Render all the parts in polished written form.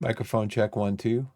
Microphone check 1, 2.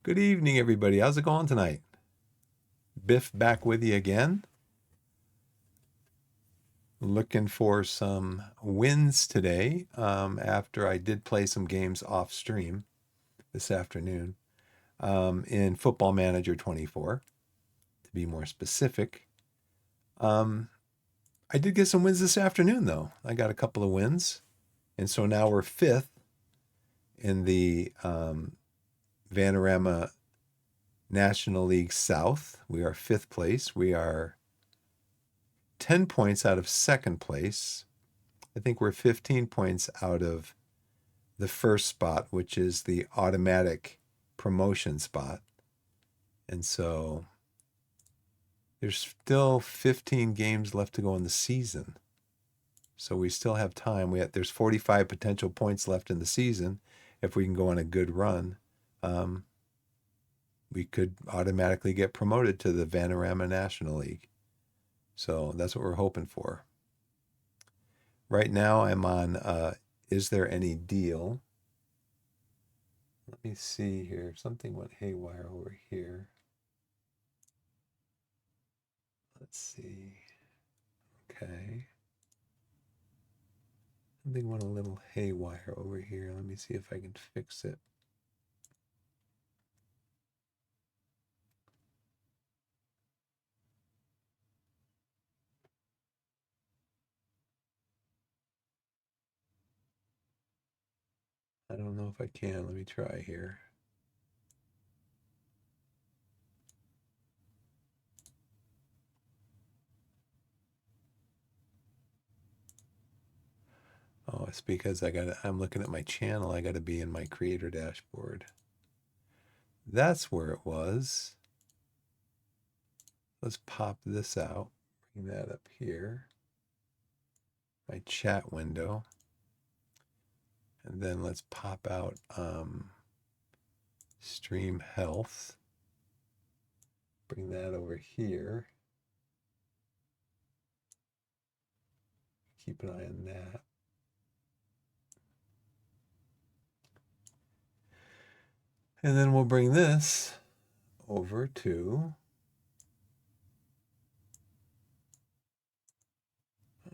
Good evening, everybody. How's it going tonight? Biff back with you again. Looking for some wins today after I did play some games off stream this afternoon in Football Manager 24, to be more specific. I did get some wins this afternoon, though. I got a couple of wins. And so now we're fifth in the Vanarama National League South. We are fifth place. We are 10 points out of second place. I think we're 15 points out of the first spot, which is the automatic promotion spot. And so there's still 15 games left to go in the season. So we still have time. There's 45 potential points left in the season. If we can go on a good run, we could automatically get promoted to the Vanarama National League. So that's what we're hoping for. Right now I'm on Is There Any Deal? Let me see here. Something went haywire over here. Let's see. Okay. Something went a little haywire over here. Let me see if I can fix it. I don't know if I can. Let me try here. Oh, it's because I'm looking at my channel. I got to be in my creator dashboard. That's where it was. Let's pop this out. Bring that up here. My chat window. And then let's pop out stream health. Bring that over here. Keep an eye on that. And then we'll bring this over to,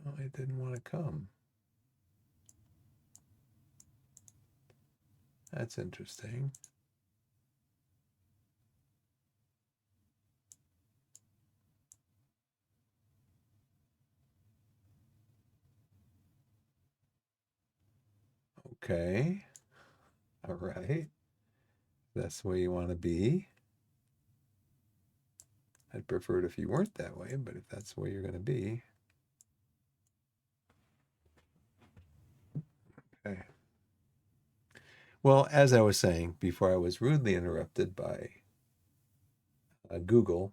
oh, it didn't want to come. That's interesting. Okay. All right. That's the way you want to be. I'd prefer it if you weren't that way, but if that's the way you're going to be. Okay. Well, as I was saying before, I was rudely interrupted by Google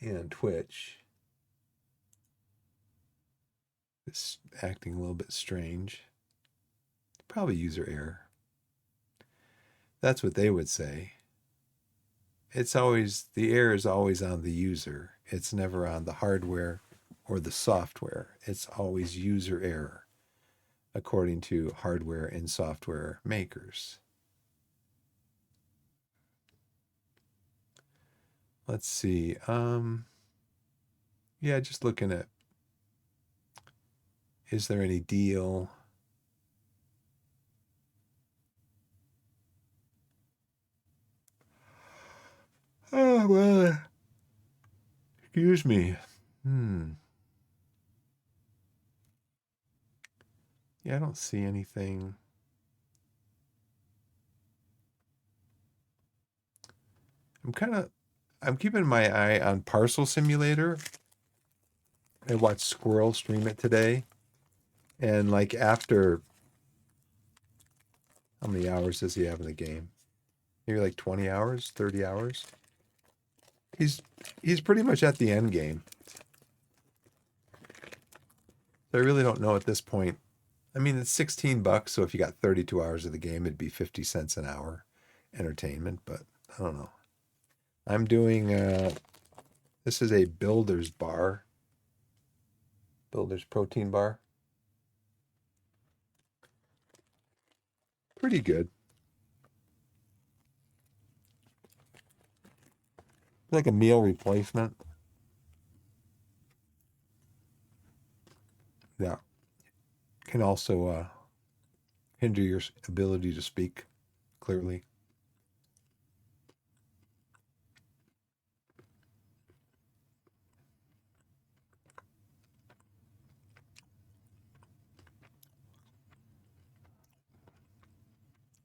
and Twitch. It's acting a little bit strange. Probably user error. That's what they would say. It's always, the error is always on the user. It's never on the hardware or the software. It's always user error, according to hardware and software makers. Let's see. Yeah, just looking at, is there any deal? Oh, well, excuse me. Yeah, I don't see anything. I'm keeping my eye on Parcel Simulator. I watched Squirrel stream it today. And like after, how many hours does he have in the game? Maybe like 20 hours, 30 hours. He's pretty much at the end game. So I really don't know at this point. I mean, it's $16, so if you got 32 hours of the game, it'd be 50 cents an hour entertainment, but I don't know. I'm doing this is a Builder's bar. Builder's protein bar. Pretty good. Like a meal replacement. Yeah. Can also hinder your ability to speak clearly.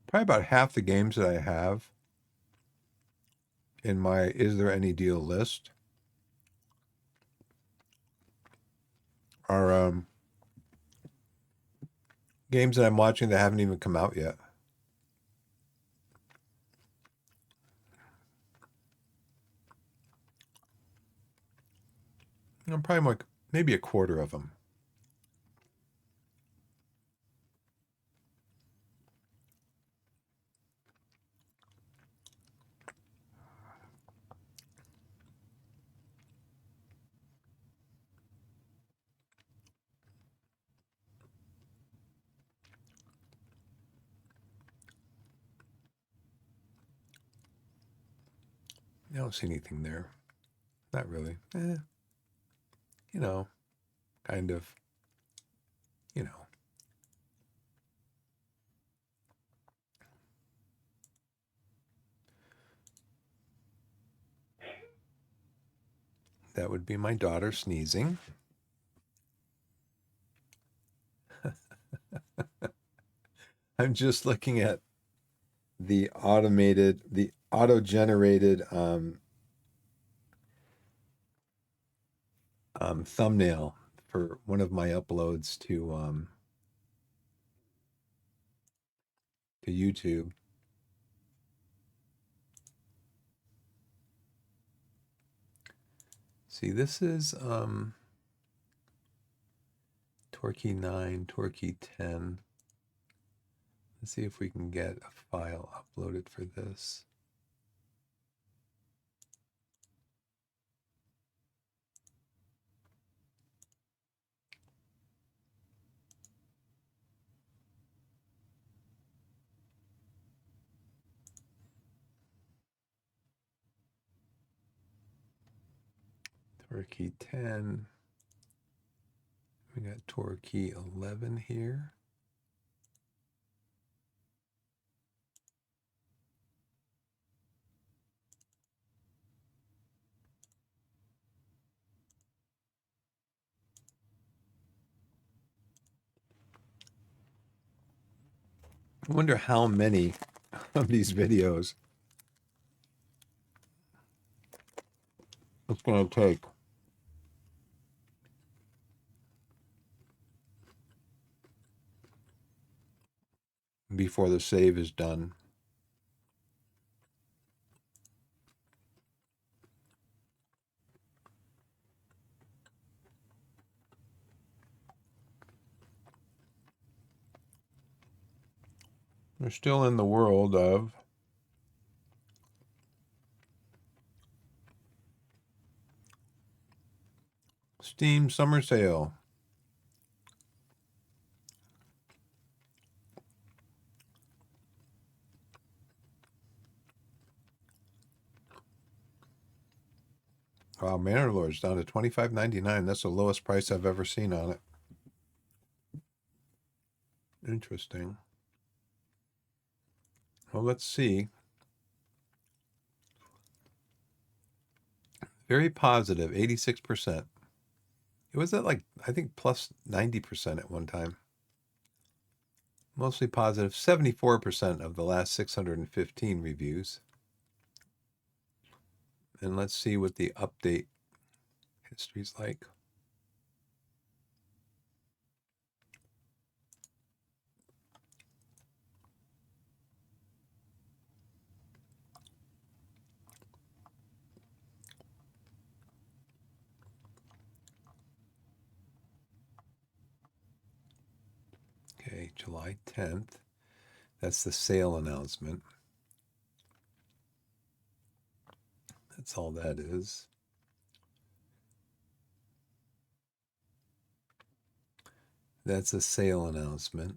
Probably about half the games that I have in my Is There Any Deal list are games that I'm watching that haven't even come out yet. I'm probably like maybe a quarter of them. I don't see anything there. Not really. You know, kind of, you know. That would be my daughter sneezing. I'm just looking at the auto-generated thumbnail for one of my uploads to YouTube. See, this is Torquay 9, Torquay 10. Let's see if we can get a file uploaded for this. Torquay 10. We got Torquay 11 here. I wonder how many of these videos it's going to take. Before the save is done. We're still in the world of Steam Summer Sale. Wow, Manor Lord's down to $25.99. That's the lowest price I've ever seen on it. Interesting. Well, let's see. Very positive, 86%. It was at like, I think, plus 90% at one time. Mostly positive, 74% of the last 615 reviews. And let's see what the update history's like. Okay, July 10th. That's the sale announcement. That's all that is. That's a sale announcement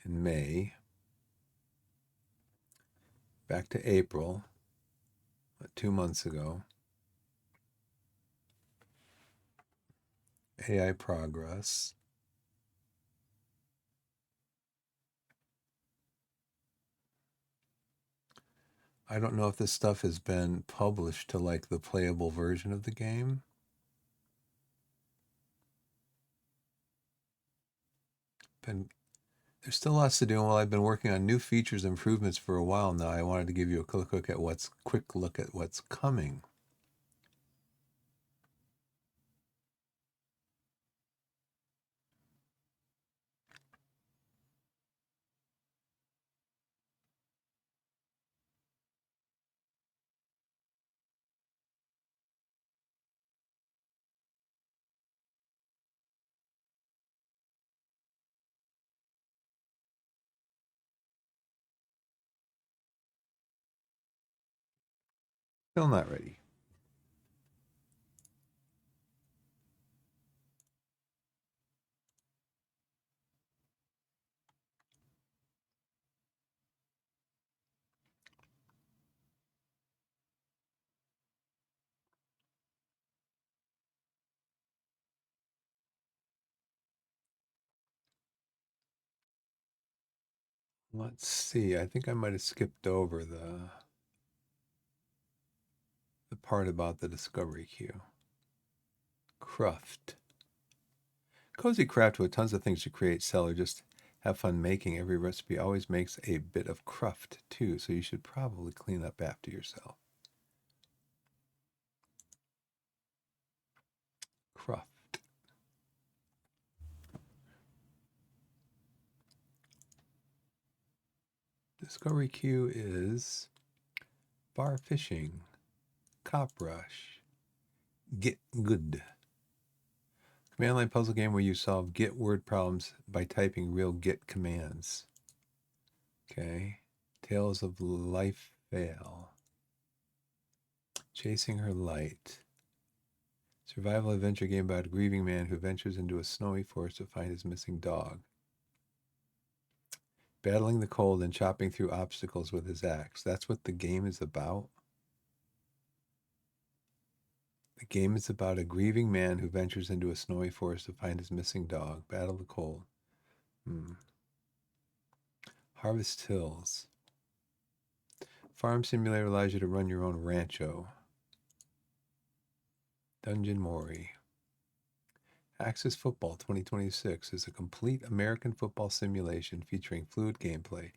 in May. Back to April, 2 months ago. AI progress. I don't know if this stuff has been published to like the playable version of the game. There's still lots to do. And while I've been working on new features and improvements for a while now, I wanted to give you a quick look at what's coming. Still not ready. Let's see. I think I might have skipped over the part about the discovery queue. Cruft. Cozy craft with tons of things to create, sell, or just have fun making. Every recipe always makes a bit of cruft too, so you should probably clean up after yourself. Cruft. Discovery queue is bar fishing, cop rush, get good. Command line puzzle game where you solve get word problems by typing real get commands. Okay. Tales of Life Fail. Chasing Her Light. Survival adventure game about a grieving man who ventures into a snowy forest to find his missing dog. Battling the cold and chopping through obstacles with his axe. That's what the game is about. The game is about a grieving man who ventures into a snowy forest to find his missing dog. Battle the cold. Harvest Hills. Farm Simulator allows you to run your own rancho. Dungeon Mori. Axis Football 2026 is a complete American football simulation featuring fluid gameplay,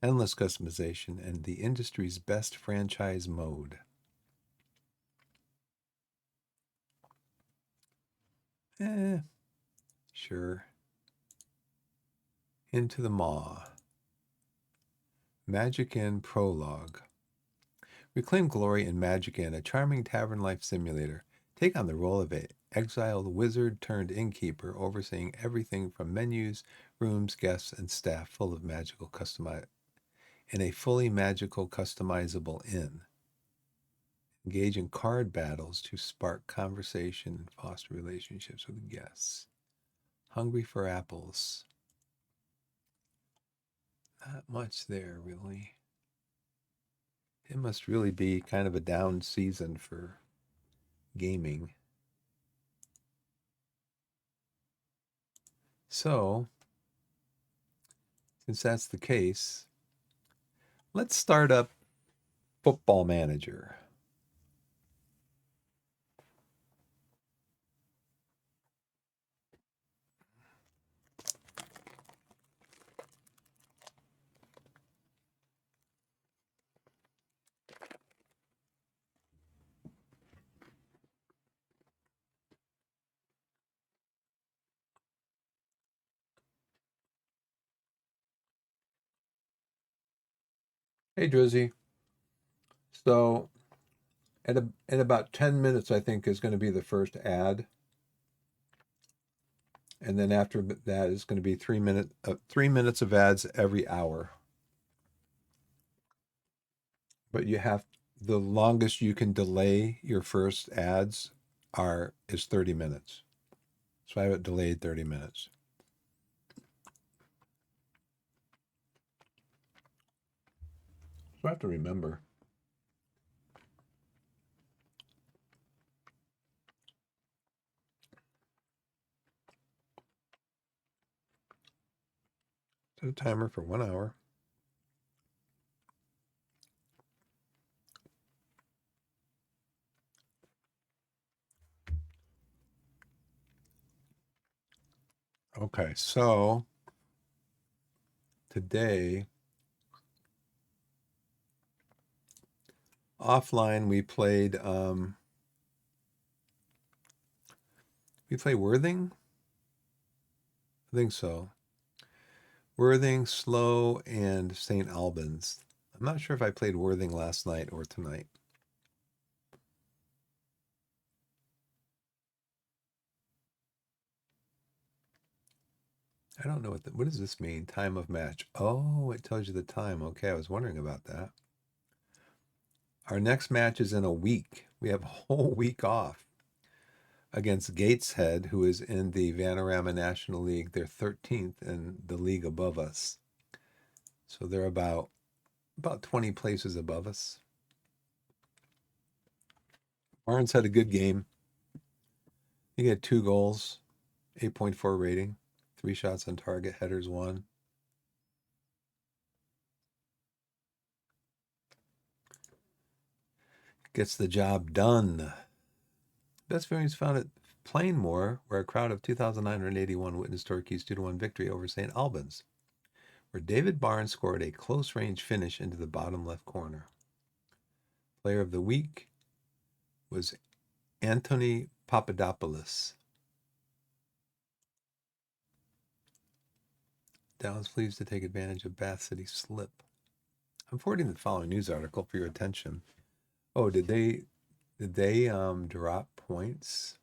endless customization, and the industry's best franchise mode. Sure. Into the Maw. Magic Inn Prologue. Reclaim glory in Magic Inn, a charming tavern life simulator. Take on the role of an exiled wizard turned innkeeper, overseeing everything from menus, rooms, guests, and staff full of magical in a fully magical customizable inn. Engage in card battles to spark conversation and foster relationships with guests. Hungry for apples. Not much there, really. It must really be kind of a down season for gaming. So, since that's the case, let's start up Football Manager. Hey, Drizzy. So, in about 10 minutes, I think, is going to be the first ad. And then after that is going to be 3 minutes of ads every hour. But the longest you can delay your first ads is 30 minutes. So I have it delayed 30 minutes. So I have to remember. Set a timer for 1 hour. Okay, so today offline we played Worthing. I think so. Worthing, Slow, and St. Albans. I'm not sure if I played Worthing last night or tonight. I don't know what does this mean? Time of match. Oh, it tells you the time. Okay, I was wondering about that. Our next match is in a week. We have a whole week off against Gateshead, who is in the Vanarama National League. They're 13th in the league above us. So they're about 20 places above us. Barnes had a good game. He had 2 goals, 8.4 rating, 3 shots on target, headers 1. Gets the job done. Best viewings found at Plainmore, where a crowd of 2,981 witnessed Torquay's 2-1 victory over St. Albans, where David Barnes scored a close-range finish into the bottom left corner. Player of the week was Anthony Papadopoulos. Dallas pleased to take advantage of Bath City's slip. I'm forwarding the following news article for your attention. Oh, did they drop points?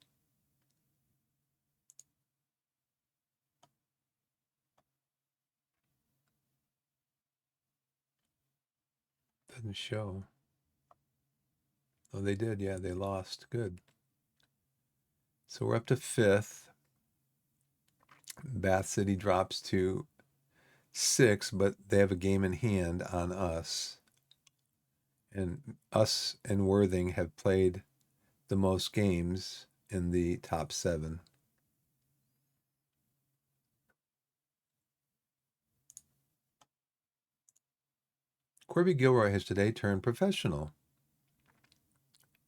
Doesn't show. Oh, they did. Yeah, they lost. Good. So we're up to 5th. Bath City drops to 6, but they have a game in hand on us. And us and Worthing have played the most games in the top 7. Corby Gilroy has today turned professional.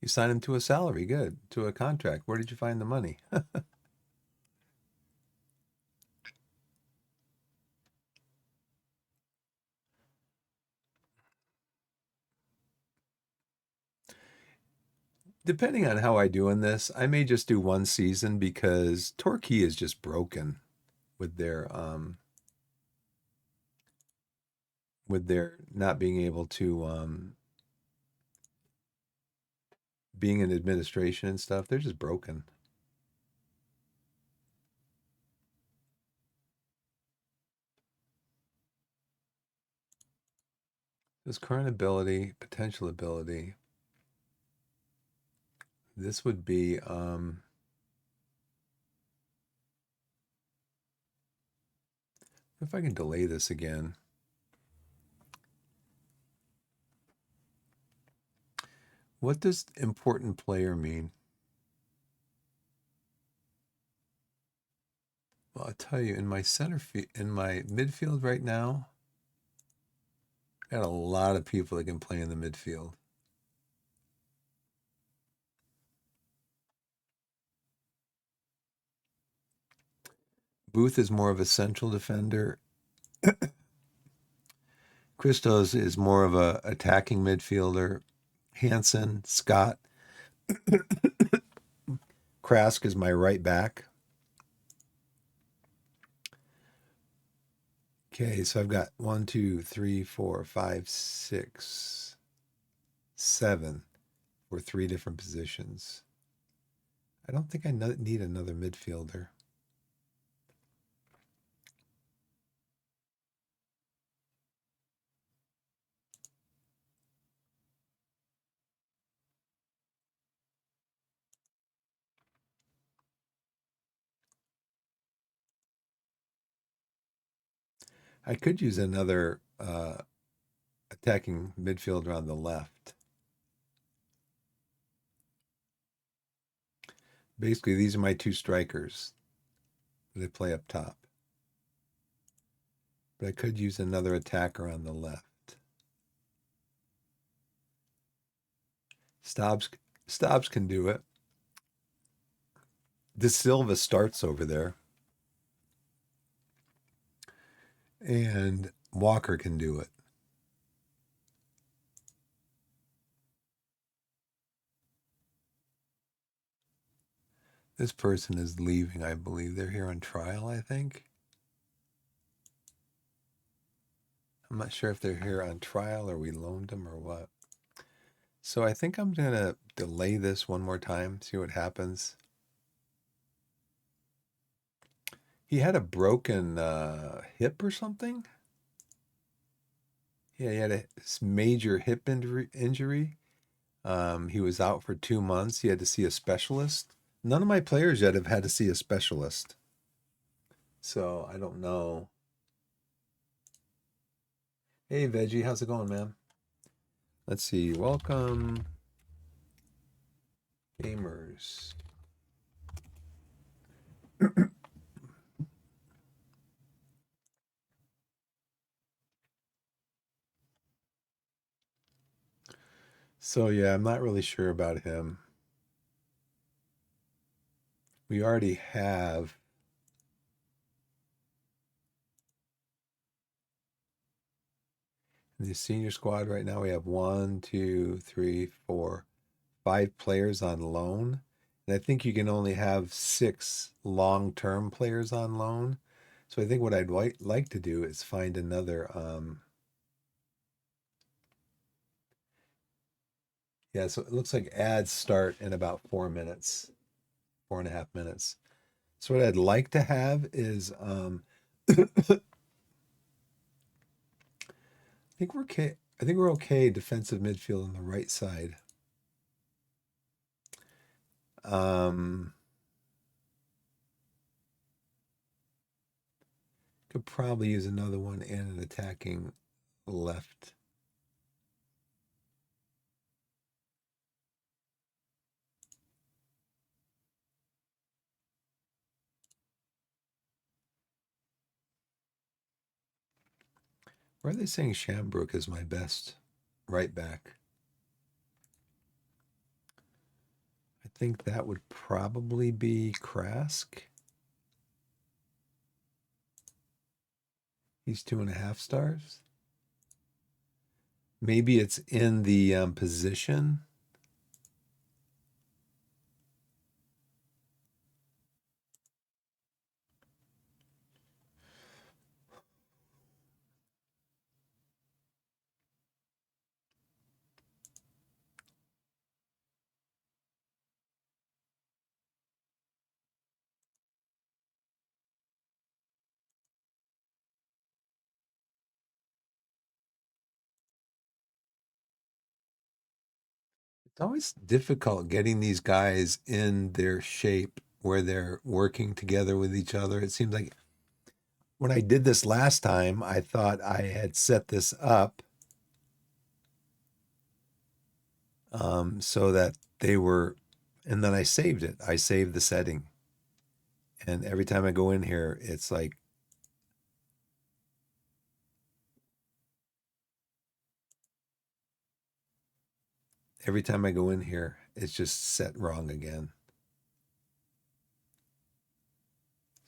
You signed him to a salary, good, to a contract. Where did you find the money? Depending on how I do in this, I may just do one season because Torquay is just broken with their not being able to being in administration and stuff. They're just broken. This current ability, potential ability. This would be if I can delay this again. What does important player mean? Well, I'll tell you, in my in my midfield right now, I got a lot of people that can play in the midfield. Booth is more of a central defender. Christos is more of a attacking midfielder. Hansen, Scott, Krask is my right back. Okay, so I've got 1, 2, 3, 4, 5, 6, 7 for 3 different positions. I don't think I need another midfielder. I could use another attacking midfielder on the left. Basically, these are my 2 strikers. They play up top. But I could use another attacker on the left. Stobbs can do it. De Silva starts over there. And Walker can do it. This person is leaving, I believe. They're here on trial, I think. I'm not sure if they're here on trial or we loaned them or what. So I think I'm going to delay this one more time, see what happens. He had a broken hip or something. Yeah, he had a major hip injury. He was out for 2 months. He had to see a specialist. None of my players yet have had to see a specialist. So I don't know. Hey, Veggie, how's it going, man? Let's see. Welcome, gamers. So yeah, I'm not really sure about him. We already have in the senior squad right now. We have one, two, three, four, five players on loan. And I think you can only have six long-term players on loan. So I think what I'd like to do is find another. Yeah, so it looks like ads start in about 4 minutes, 4.5 minutes. So what I'd like to have is I think we're okay. I think we're okay defensive midfield on the right side. Um, could probably use another one and an attacking left. Why are they saying Shambrook is my best right back? I think that would probably be Krask. He's 2.5 stars. Maybe it's in the position. It's always difficult getting these guys in their shape where they're working together with each other. It seems like when I did this last time, I thought I had set this up so that they were, and then I saved it. I saved the setting. And every time I go in here, it's like every time I go in here, it's just set wrong again.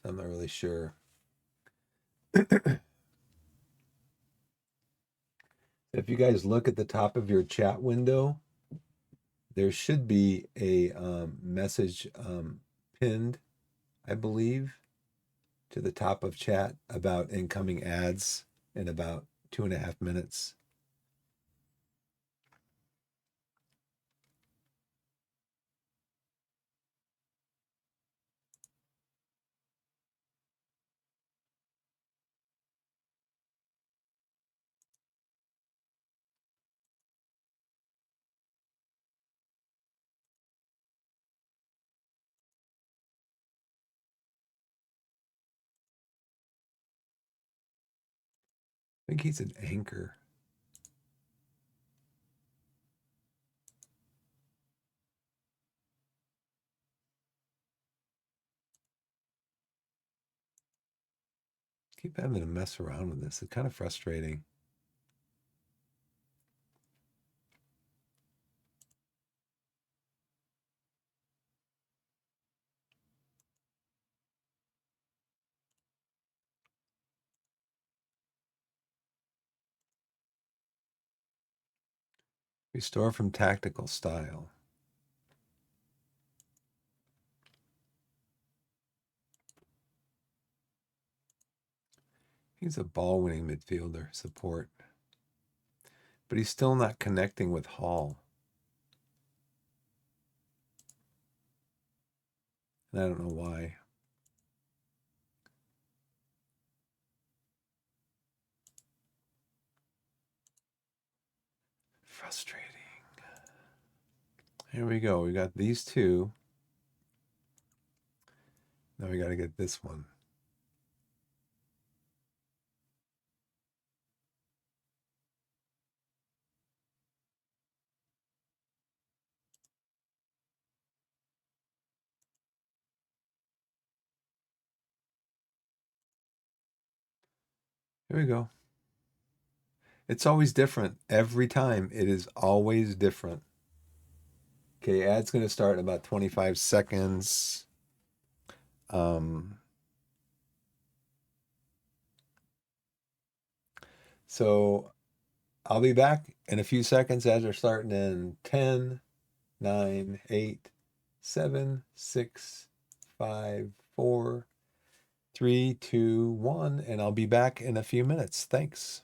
So I'm not really sure. If you guys look at the top of your chat window, there should be a message pinned, I believe, to the top of chat about incoming ads in about 2.5 minutes. I think he's an anchor. Keep having to mess around with this. It's kind of frustrating. Restore from tactical style. He's a ball winning midfielder support, but he's still not connecting with Hall. And I don't know why. Frustrating. Here we go. We got these two. Now we got to get this one. Here we go. It's always different. Every time. It is always different. Okay, ad's going to start in about 25 seconds. Um, so I'll be back in a few seconds. Ads are starting in 10, 9, 8, 7, 6, 5, 4, 3, 2, 1, and I'll be back in a few minutes. Thanks.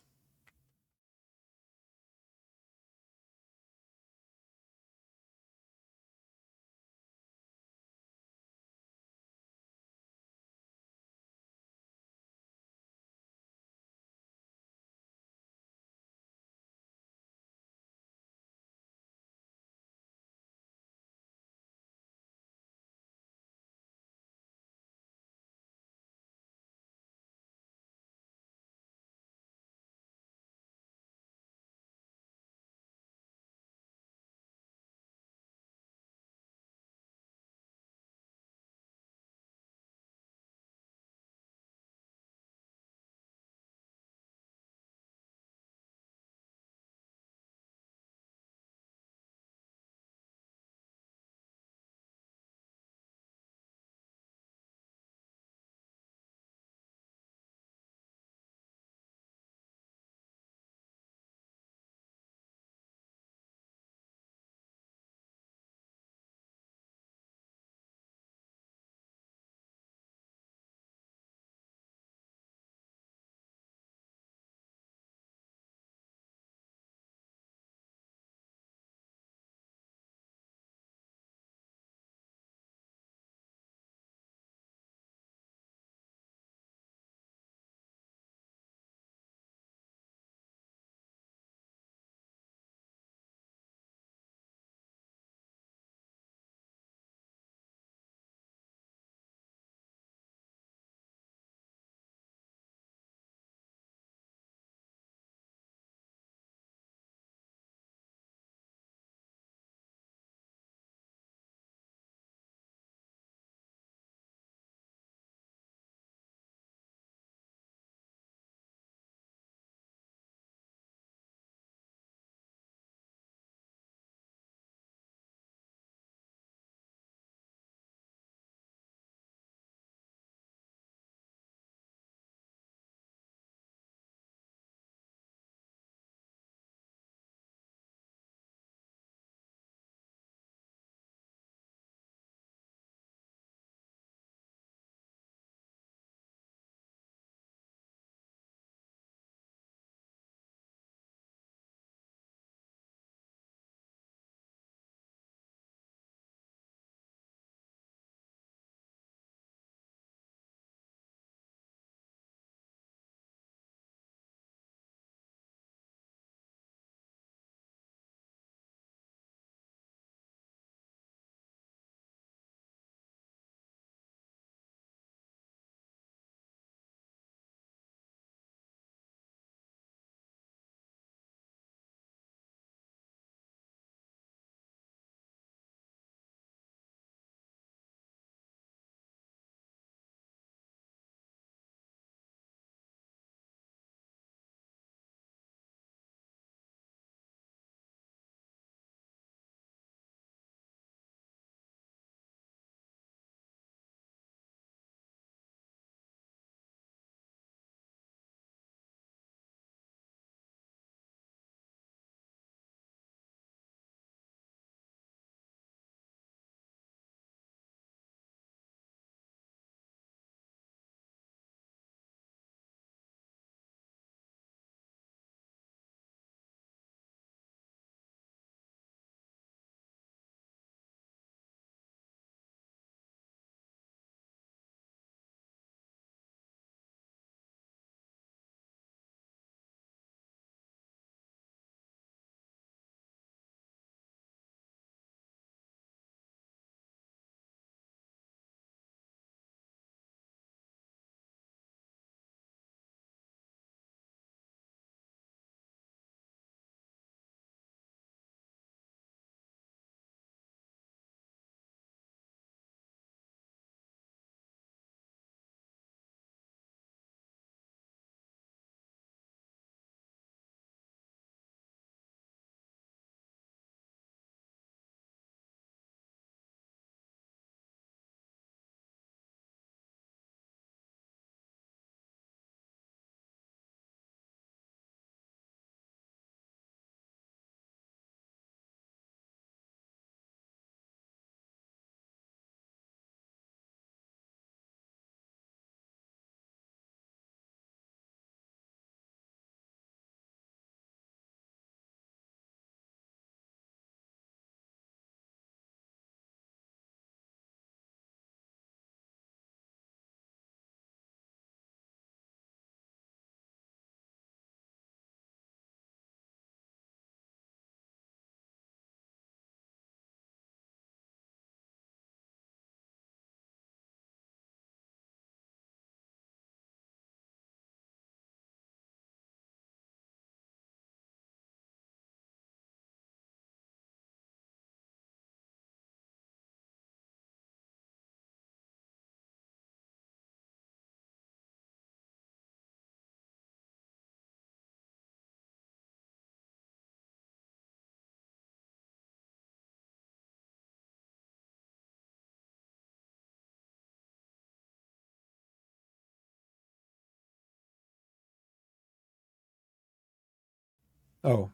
Oh,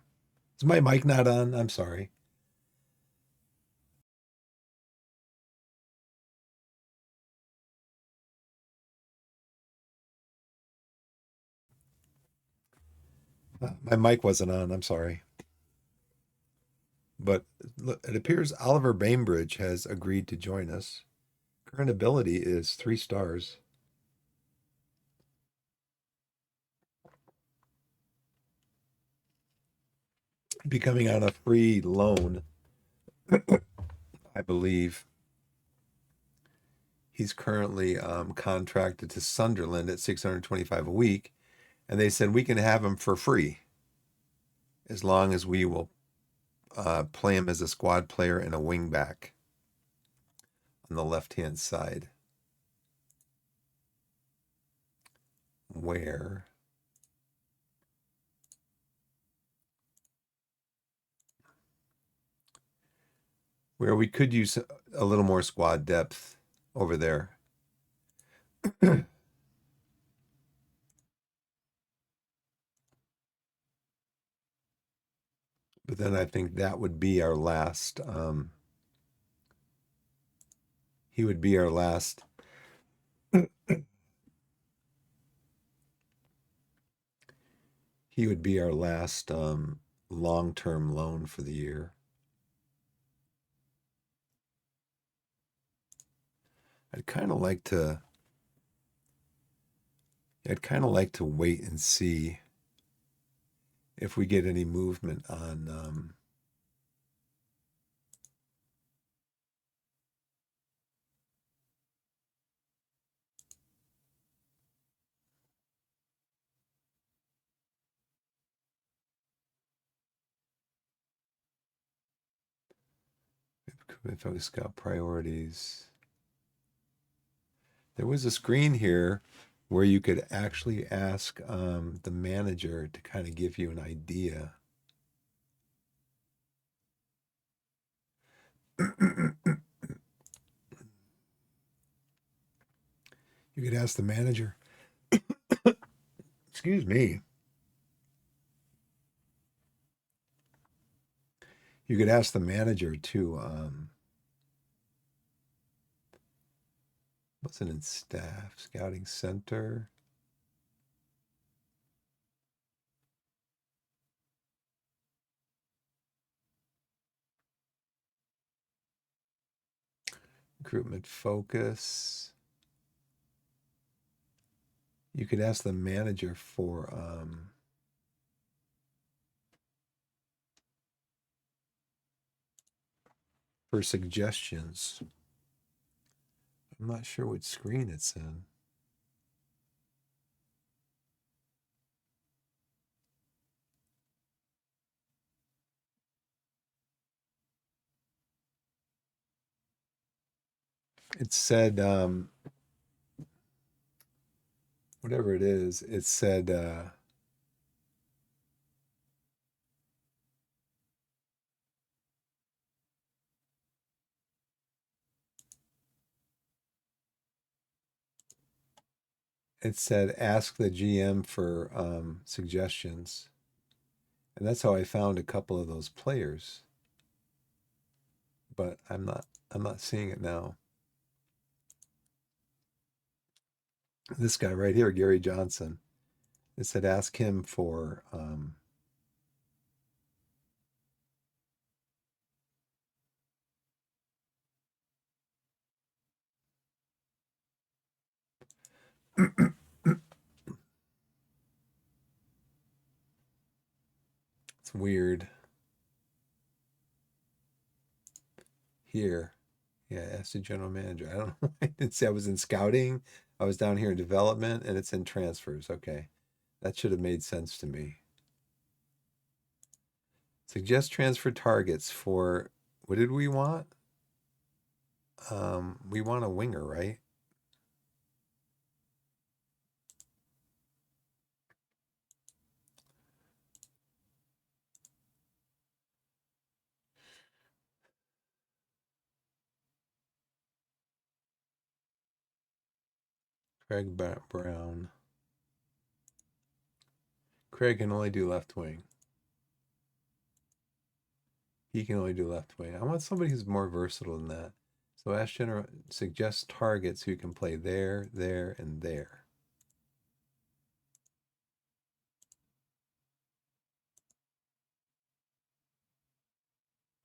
is my mic not on? I'm sorry. My mic wasn't on. I'm sorry. But it appears Oliver Bainbridge has agreed to join us. Current ability is 3 stars. Becoming on a free loan, I believe. He's currently contracted to Sunderland at 625 a week, and they said we can have him for free as long as we will play him as a squad player and a wing back on the left-hand side. Where we could use a little more squad depth over there. But then I think that would be our last. He would be our last. He would be our last long-term loan for the year. I'd kind of like to. I'd kind of like to wait and see if we get any movement on. If I scout priorities, there was a screen here where you could actually ask the manager to kind of give you an idea. You could ask the manager. Excuse me. You could ask the manager to. What's it in staff? Scouting center. Recruitment focus. You could ask the manager for suggestions. I'm not sure what screen it's in. It said whatever it is. It said ask the GM for suggestions, and that's how I found a couple of those players. But I'm not seeing it now. This guy right here, Gary Johnson. It said ask him for it's weird here. Yeah, ask the general manager. I don't know why it didn't say I was in scouting. I was down here in development and it's in transfers. Okay. That should have made sense to me. Suggest transfer targets for what did we want? We want a winger, right? Craig Brown. Craig can only do left wing. He can only do left wing. I want somebody who's more versatile than that. So Ash General suggests targets who can play there, there, and there.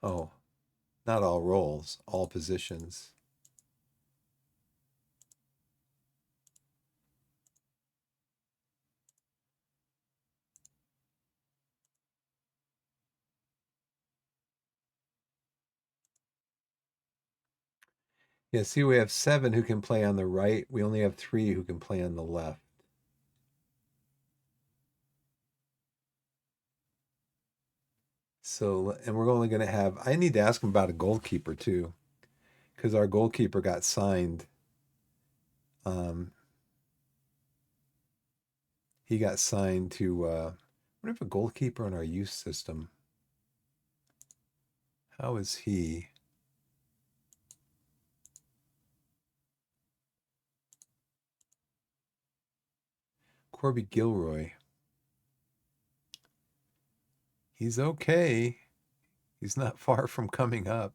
Oh, not all roles, all positions. Yeah, see, we have 7 who can play on the right. We only have 3 who can play on the left. So, and we're only going to have, I need to ask him about a goalkeeper too, because our goalkeeper got signed. He got signed to, we have a goalkeeper in our youth system. How is he? Corby Gilroy. He's okay. He's not far from coming up.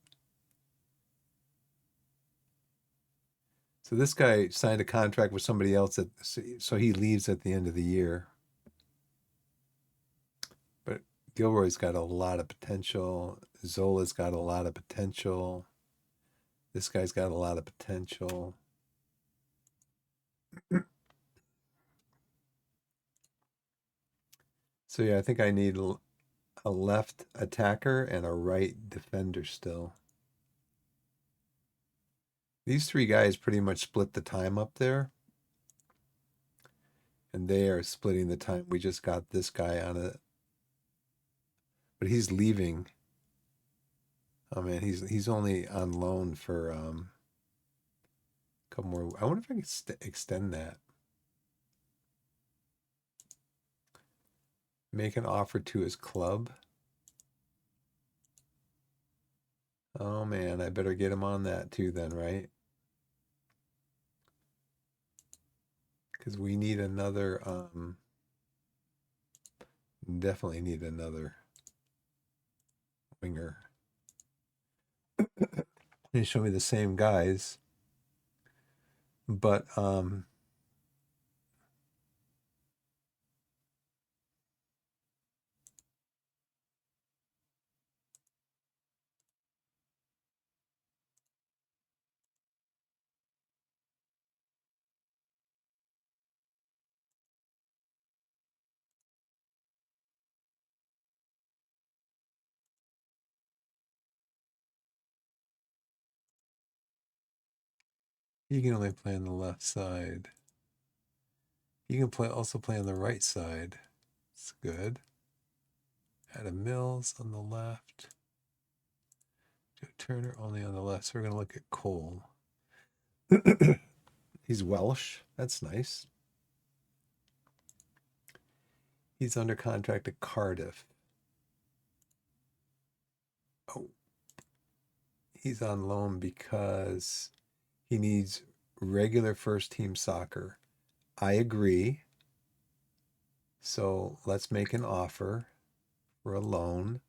So this guy signed a contract with somebody else, so he leaves at the end of the year. But Gilroy's got a lot of potential. Zola's got a lot of potential. This guy's got a lot of potential. So yeah, I think I need a left attacker and a right defender still. These 3 guys pretty much split the time up there. And they are splitting the time. We just got this guy on it. But he's leaving. Oh man, he's only on loan for a couple more. I wonder if I can extend that. Make an offer to his club. Oh man, I better get him on that too then, right? Because we need another, definitely need another winger. They show me the same guys, but he can only play on the left side. He can also play on the right side. It's good. Adam Mills on the left. Joe Turner only on the left. So we're going to look at Cole. He's Welsh. That's nice. He's under contract at Cardiff. Oh, he's on loan because he needs regular first team soccer. I agree. So let's make an offer for a loan.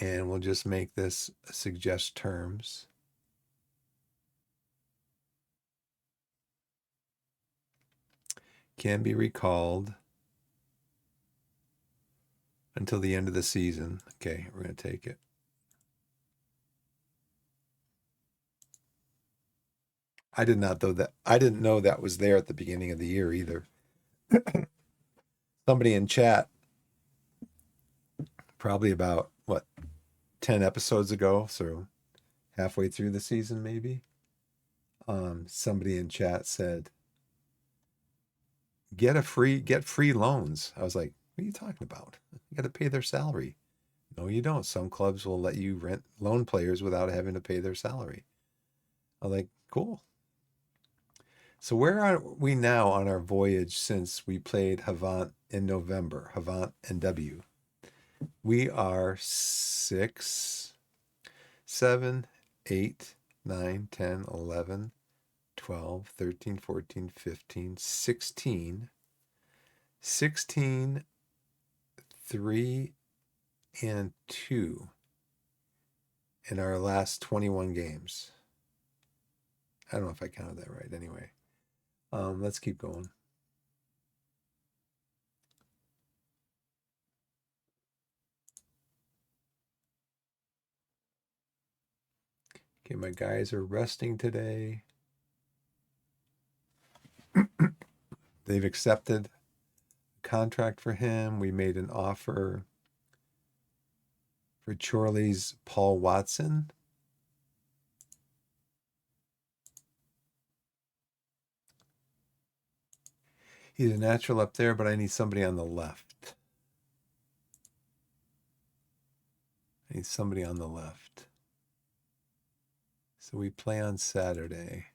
And we'll just make this suggest terms. Can be recalled until the end of the season. Okay, we're going to take it. I did not though that I didn't know that was there at the beginning of the year either. Somebody in chat, probably about what 10 episodes ago, so halfway through the season maybe. Somebody in chat said, get free loans. I was like, what are you talking about? You got to pay their salary. No, you don't. Some clubs will let you rent loan players without having to pay their salary. I'm like, cool. So where are we now on our voyage since we played Havant in November, Havant and W? We are 6, 7, 8, 9, 10, 11, 12, 13, 14, 15, 16, 16, 3, and 2 in our last 21 games. I don't know if I counted that right. Anyway, let's keep going. Okay, my guys are resting today. They've accepted a contract for him. We made an offer for Chorley's Paul Watson. He's a natural up there, but I need somebody on the left. I need somebody on the left. So we play on Saturday.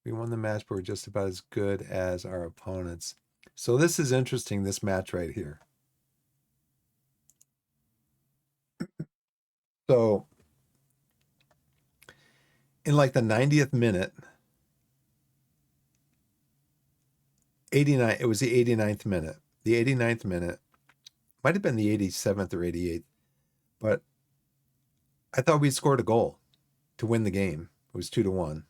We won the match, but we're just about as good as our opponents. So this is interesting, this match right here. So in like the 90th minute, 89, it was the 89th minute. The 89th minute might have been the 87th or 88th, but I thought we'd scored a goal to win the game. It was 2-1.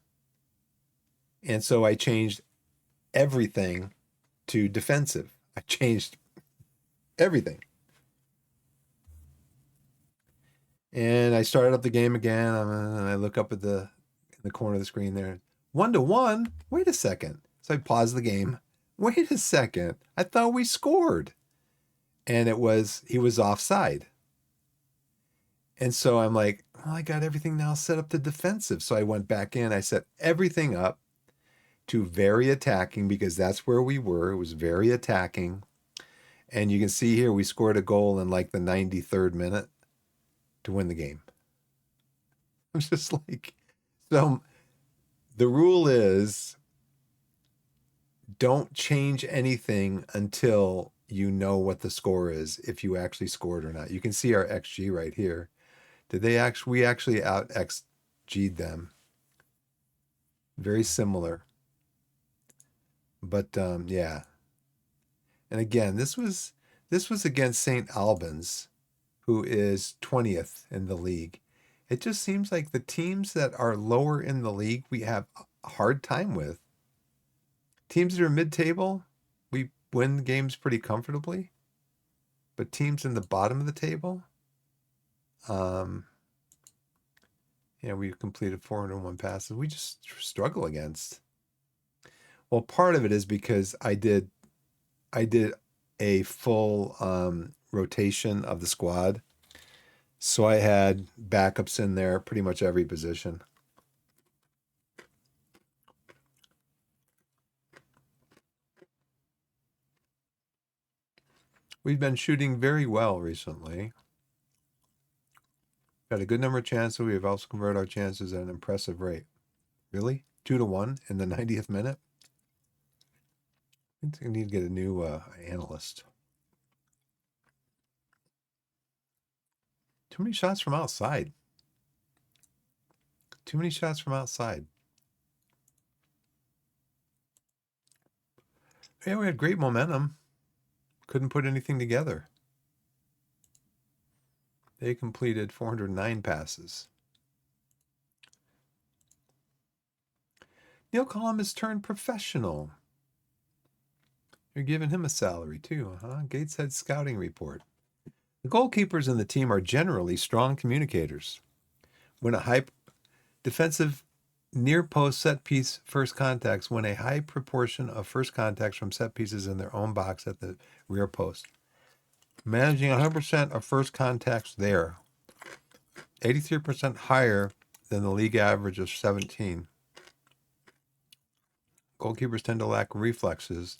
And so I changed everything to defensive. I changed everything. And I started up the game again. And I look up at in the corner of the screen there. 1-1. Wait a second. So I paused the game. Wait a second. I thought we scored. And he was offside. And so I'm like, well, I got everything now set up to defensive. So I went back in. I set everything up to very attacking because that's where we were. It was very attacking. And you can see here we scored a goal in like the 93rd minute to win the game. I'm just like, so the rule is don't change anything until you know what the score is, if you actually scored or not. You can see our XG right here. We actually out XG'd them. Very similar. But yeah. And again, this was against St. Albans, who is 20th in the league. It just seems like the teams that are lower in the league, we have a hard time with. Teams that are mid-table, we win games pretty comfortably. But teams in the bottom of the table, we've completed 401 passes. We just struggle against. Well, part of it is because I did a full rotation of the squad. So I had backups in there, pretty much every position. We've been shooting very well recently. Got a good number of chances. We have also converted our chances at an impressive rate. Really? 2-1 in the 90th minute? I think I need to get a new analyst. Too many shots from outside. Too many shots from outside. Yeah, we had great momentum. Couldn't put anything together. They completed 409 passes. Neil Collum has turned professional. You're giving him a salary too, huh? Gateshead scouting report. The goalkeepers in the team are generally strong communicators. When a high defensive near post set piece first contacts, when a high proportion of first contacts from set pieces in their own box at the rear post. Managing 100% of first contacts there. 83% higher than the league average of 17. Goalkeepers tend to lack reflexes.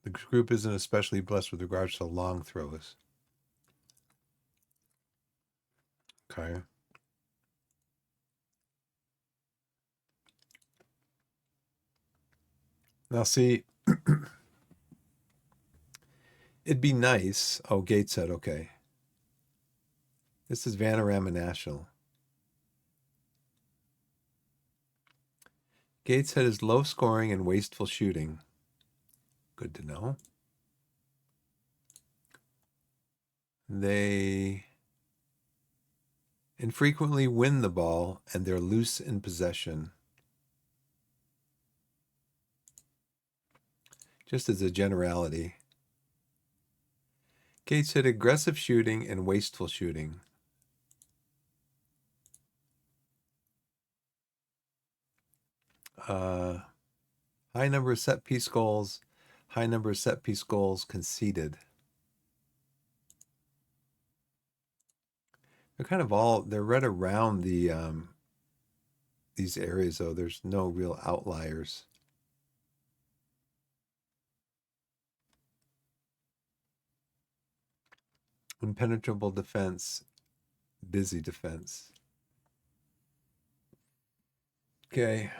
The group isn't especially blessed with regards to long throws. Okay. Now see, it'd be nice. Oh, Gates said, okay. This is Vanarama National. Gateshead is low scoring and wasteful shooting. Good to know. They infrequently win the ball and they're loose in possession. Just as a generality. Kate said aggressive shooting and wasteful shooting. High number of set piece goals. High number of set piece goals conceded. They're kind of all, they're right around the these areas though. There's no real outliers. Impenetrable defense, busy defense. Okay.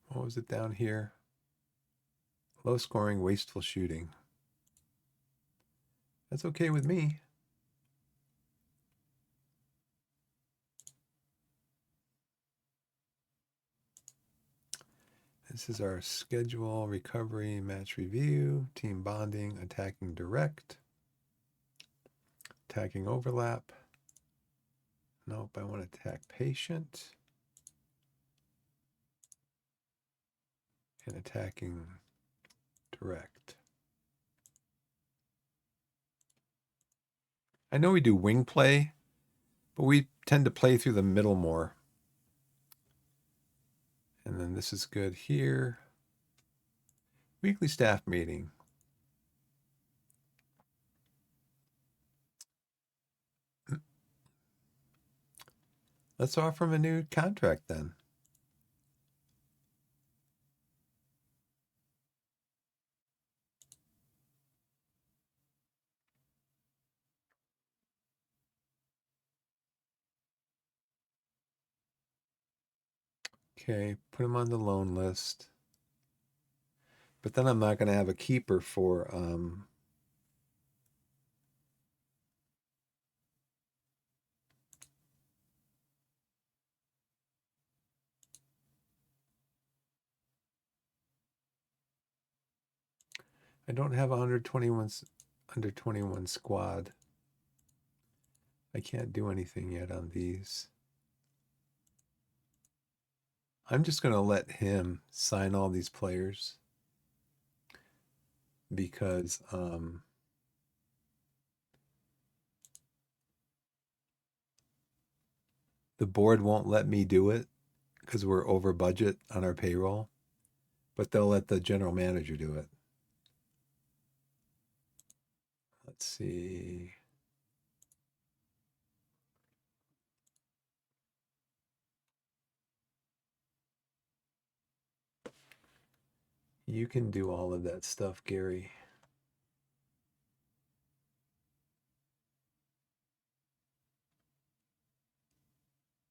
What was it down here? Low scoring, wasteful shooting. That's okay with me. This is our schedule, recovery, match review, team bonding, attacking direct, attacking overlap. Nope, I want to attack patient. And attacking direct. I know we do wing play, but we tend to play through the middle more. And then this is good here. Weekly staff meeting. Let's offer him a new contract then. Okay, put him on the loan list. But then I'm not going to have a keeper for I don't have a under 21 squad. I can't do anything yet on these. I'm just going to let him sign all these players because the board won't let me do it because we're over budget on our payroll, but they'll let the general manager do it. Let's see. You can do all of that stuff, Gary.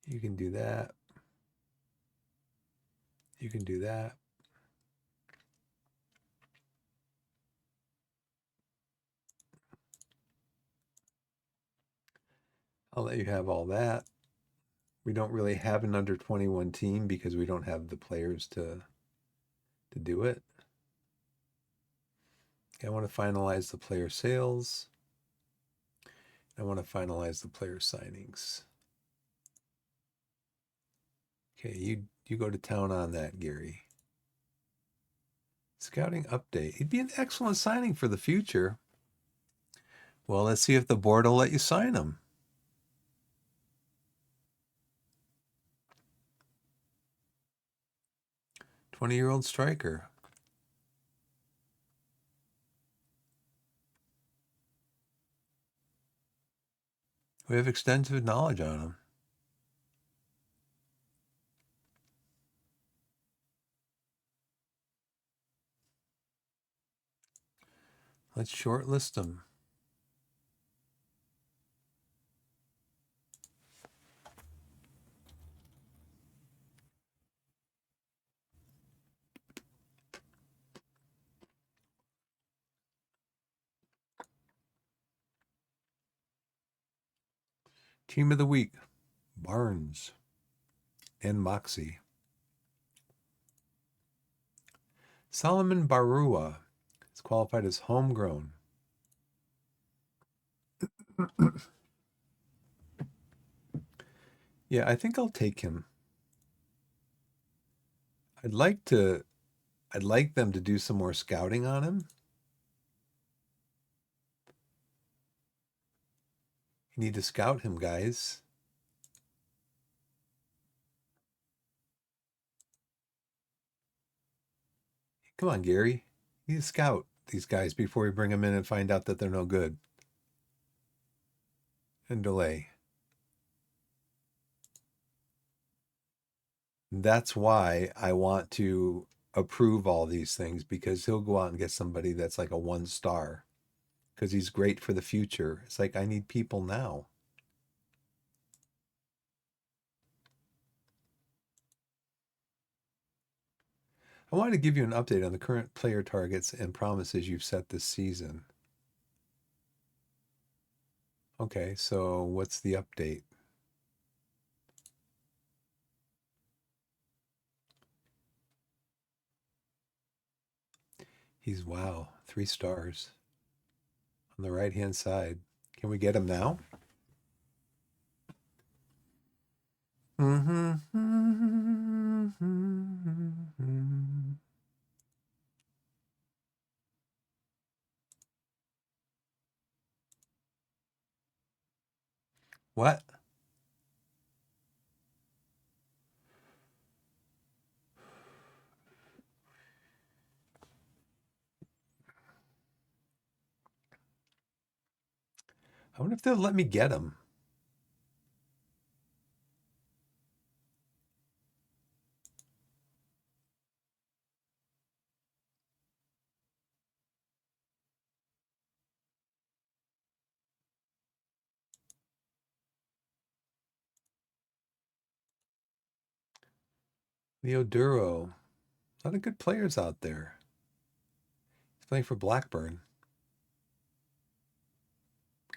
You can do that. You can do that. I'll let you have all that. We don't really have an under 21 team because we don't have the players to do it. I want to finalize the player sales. I want to finalize the player signings. Okay, you go to town on that, Gary. Scouting update. He'd be an excellent signing for the future. Well, let's see if the board will let you sign him. 20-year-old striker. We have extensive knowledge on him. Let's shortlist him. Team of the week, Barnes and Moxie. Solomon Barua, It's qualified as homegrown. Yeah, I think I'll take him. I'd like them to do some more scouting on him. You need to scout him, guys. Come on, Gary. You need to scout these guys before we bring them in and find out that they're no good. And delay. That's why I want to approve all these things, because he'll go out and get somebody that's like a 1-star because he's great for the future. It's like, I need people now. I wanted to give you an update on the current player targets and promises you've set this season. Okay, so what's the update? He's, wow, 3 stars on the right-hand side. Can we get him now? What? I wonder if they'll let me get him. Leo Duro. A lot of good players out there. He's playing for Blackburn.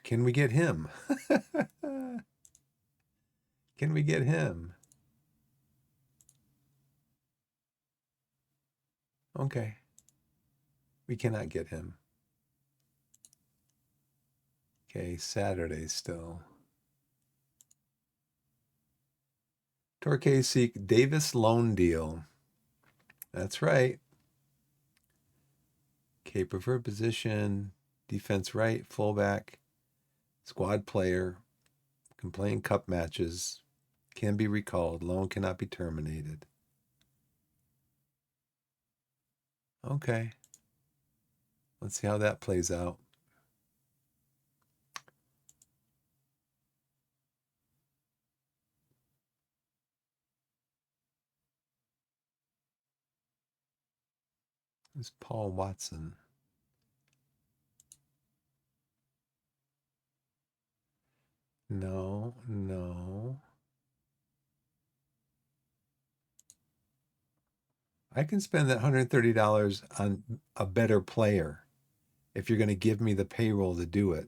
Can we get him? Can we get him? Okay. We cannot get him. Okay, Saturday still. Torquay seek Davis loan deal. That's right. Okay, preferred position, defense right, fullback, squad player, can play in cup matches, can be recalled, loan cannot be terminated. Okay. Let's see how that plays out. It's Paul Watson. No, no. I can spend that $130 on a better player if you're going to give me the payroll to do it.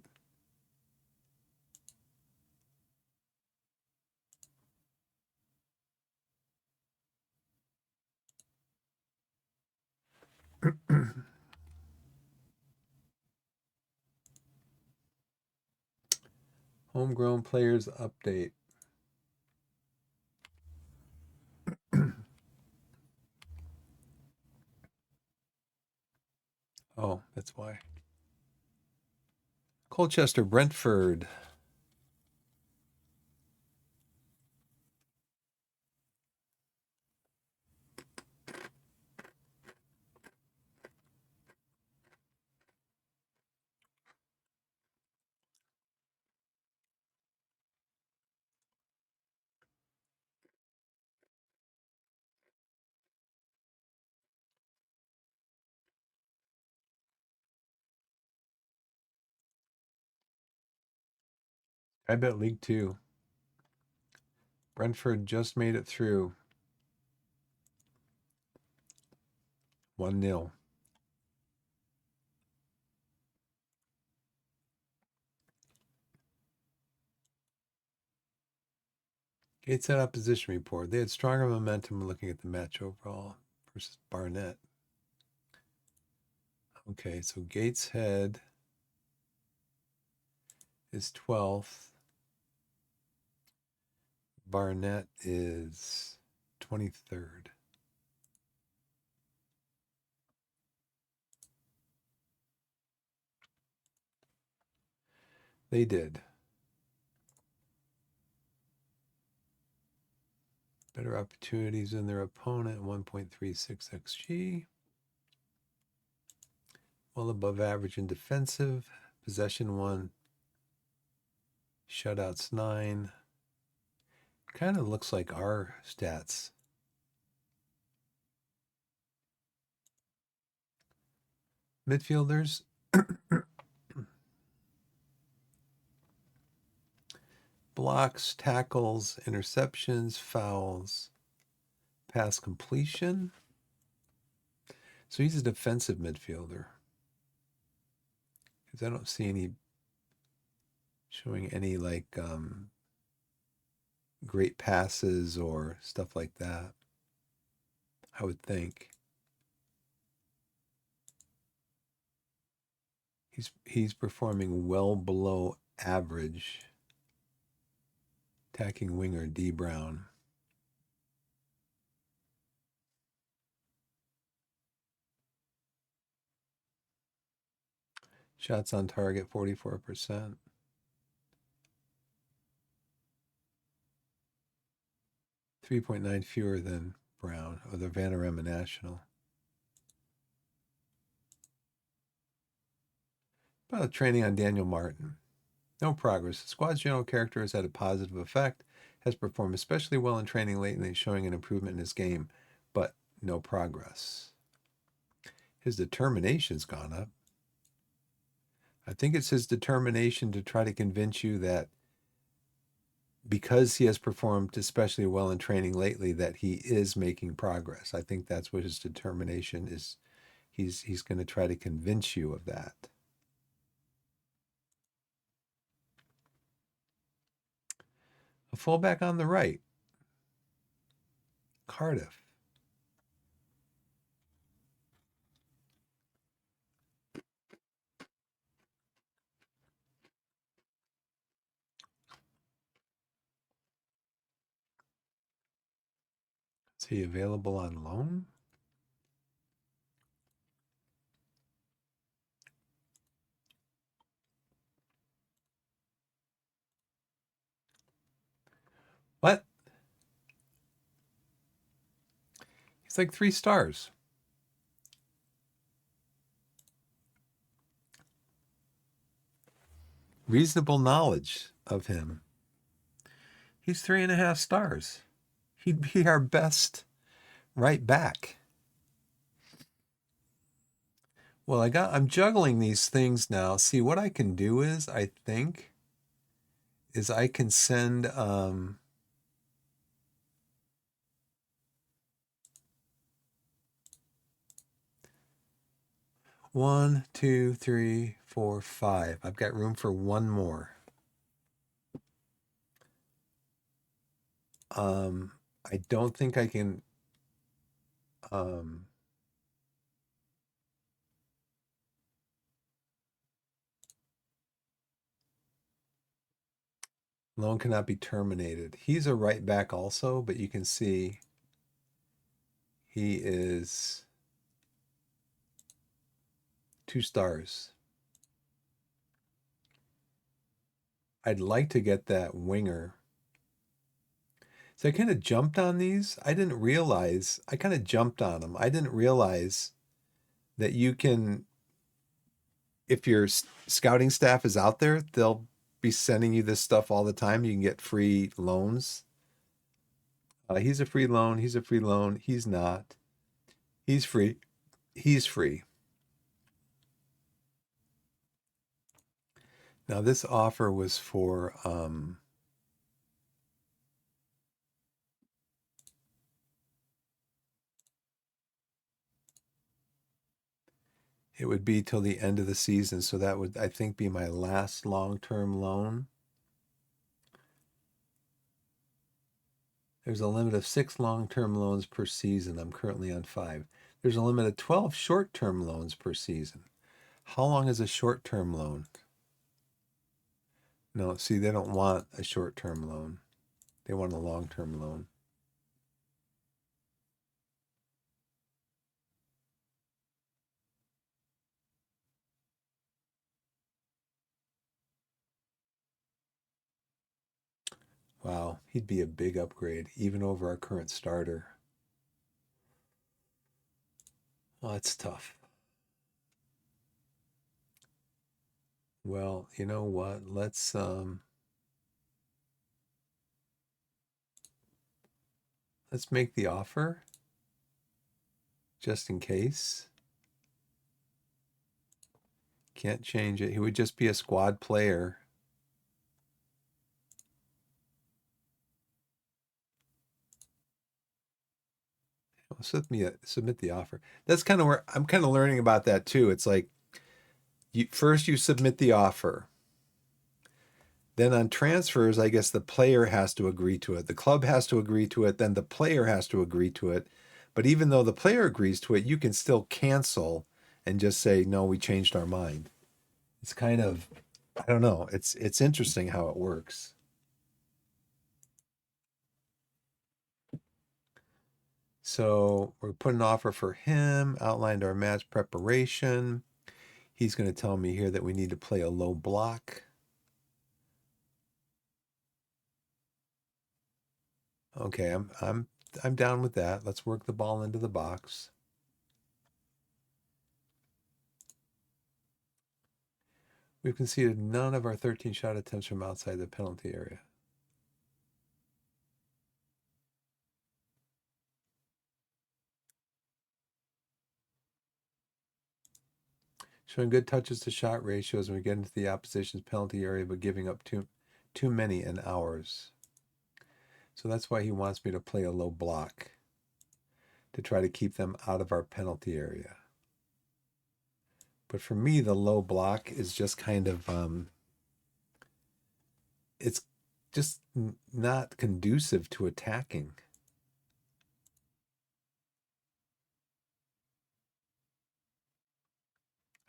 Homegrown players update. Oh, that's why. Colchester, Brentford. I bet League Two. Brentford just made it through. 1-0. Gate set opposition report. They had stronger momentum looking at the match overall versus Barnett. Okay, so Gateshead is 12th. Barnett is 23rd. They did. Better opportunities than their opponent, 1.36 xG. Well above average in defensive. Possession 1. Shutouts 9. Kind of looks like our stats. Midfielders. Blocks, tackles, interceptions, fouls, pass completion. So he's a defensive midfielder. Because I don't see any showing any like great passes or stuff like that, I would think. He's performing well below average. Attacking winger D. Brown. Shots on target, 44%. 3.9 fewer than Brown or the Vanarama National. About training on Daniel Martin. No progress. The squad's general character has had a positive effect, has performed especially well in training lately, showing an improvement in his game, but no progress. His determination's gone up. I think it's his determination to try to convince you that because he has performed especially well in training lately, that he is making progress. I think that's what his determination is. He's going to try to convince you of that. A fullback on the right, Cardiff. Is he available on loan? What? He's like 3 stars. Reasonable knowledge of him. He's 3.5 stars. He'd be our best right back. Well, I'm juggling these things now. See, what I can do is, I think, is I can send 1, 2, 3, 4, 5. I've got room for one more. I don't think I can loan cannot be terminated. He's a right back also, but you can see he is 2 stars. I'd like to get that winger. So I kind of jumped on these. I didn't realize, I kind of jumped on them. I didn't realize that you can, if your scouting staff is out there, they'll be sending you this stuff all the time. You can get free loans. He's a free loan. He's a free loan. He's not. He's free. He's free. Now this offer was for it would be till the end of the season, so that would, I think, be my last long-term loan. There's a limit of 6 long-term loans per season. I'm currently on 5. There's a limit of 12 short-term loans per season. How long is a short-term loan? No, see, they don't want a short-term loan. They want a long-term loan. Wow, he'd be a big upgrade, even over our current starter. Well, that's tough. Well, you know what? Let's make the offer just in case. Can't change it. He would just be a squad player. Submit the offer. That's kind of where I'm kind of learning about that too. It's like first you submit the offer. Then on transfers, I guess the player has to agree to it. The club has to agree to it. Then the player has to agree to it. But even though the player agrees to it, you can still cancel and just say, no, we changed our mind. It's kind of, I don't know. It's interesting how it works. So we're putting an offer for him, outlined our match preparation. He's going to tell me here that we need to play a low block. Okay, I'm down with that. Let's work the ball into the box. We've conceded none of our 13 shot attempts from outside the penalty area. Showing good touches to shot ratios when we get into the opposition's penalty area, but giving up too many in ours. So that's why he wants me to play a low block to try to keep them out of our penalty area. But for me, the low block is just kind of it's just not conducive to attacking.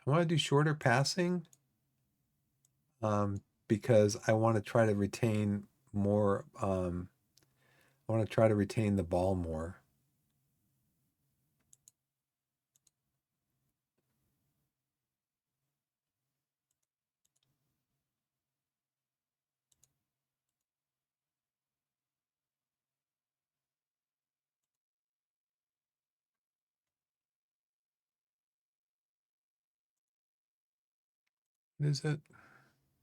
I want to do shorter passing because I want to try to retain more. I want to try to retain the ball more. Is it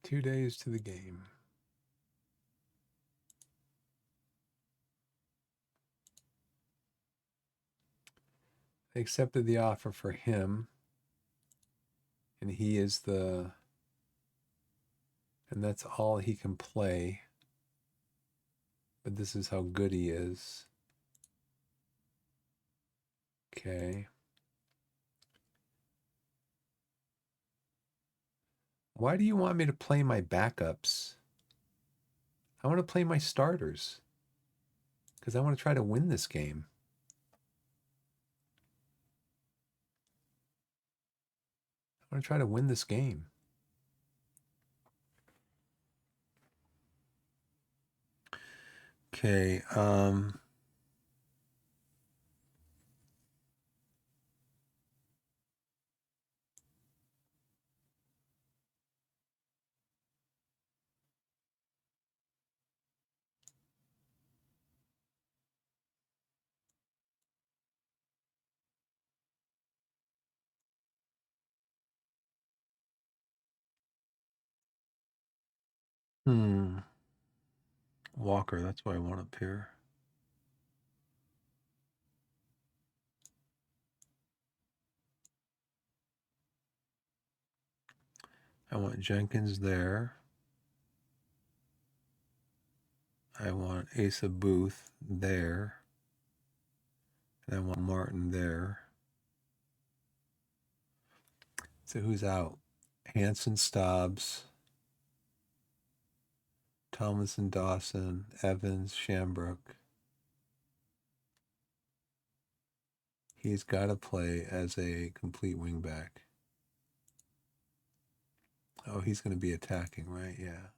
2 days to the game? I accepted the offer for him, and he is and that's all he can play. But this is how good he is. Okay. Why do you want me to play my backups? I want to play my starters because I want to try to win this game. I want to try to win this game. Okay. Walker, that's what I want up here. I want Jenkins there. I want Asa Booth there. And I want Martin there. So who's out? Hanson, Stobbs, Thomas and Dawson, Evans, Shambrook. He's got to play as a complete wingback. Oh, he's going to be attacking, right? Yeah.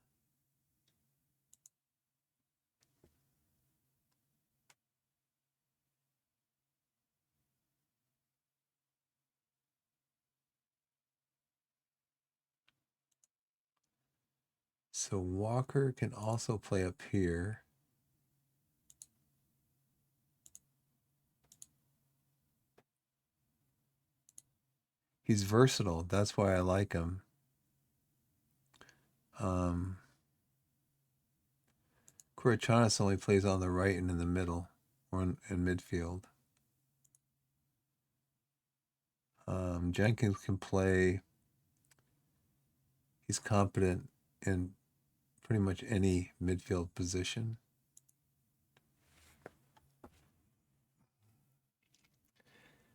So Walker can also play up here. He's versatile. That's why I like him. Kurachanis only plays on the right and in the middle, or in midfield. Jenkins can play. He's competent in pretty much any midfield position.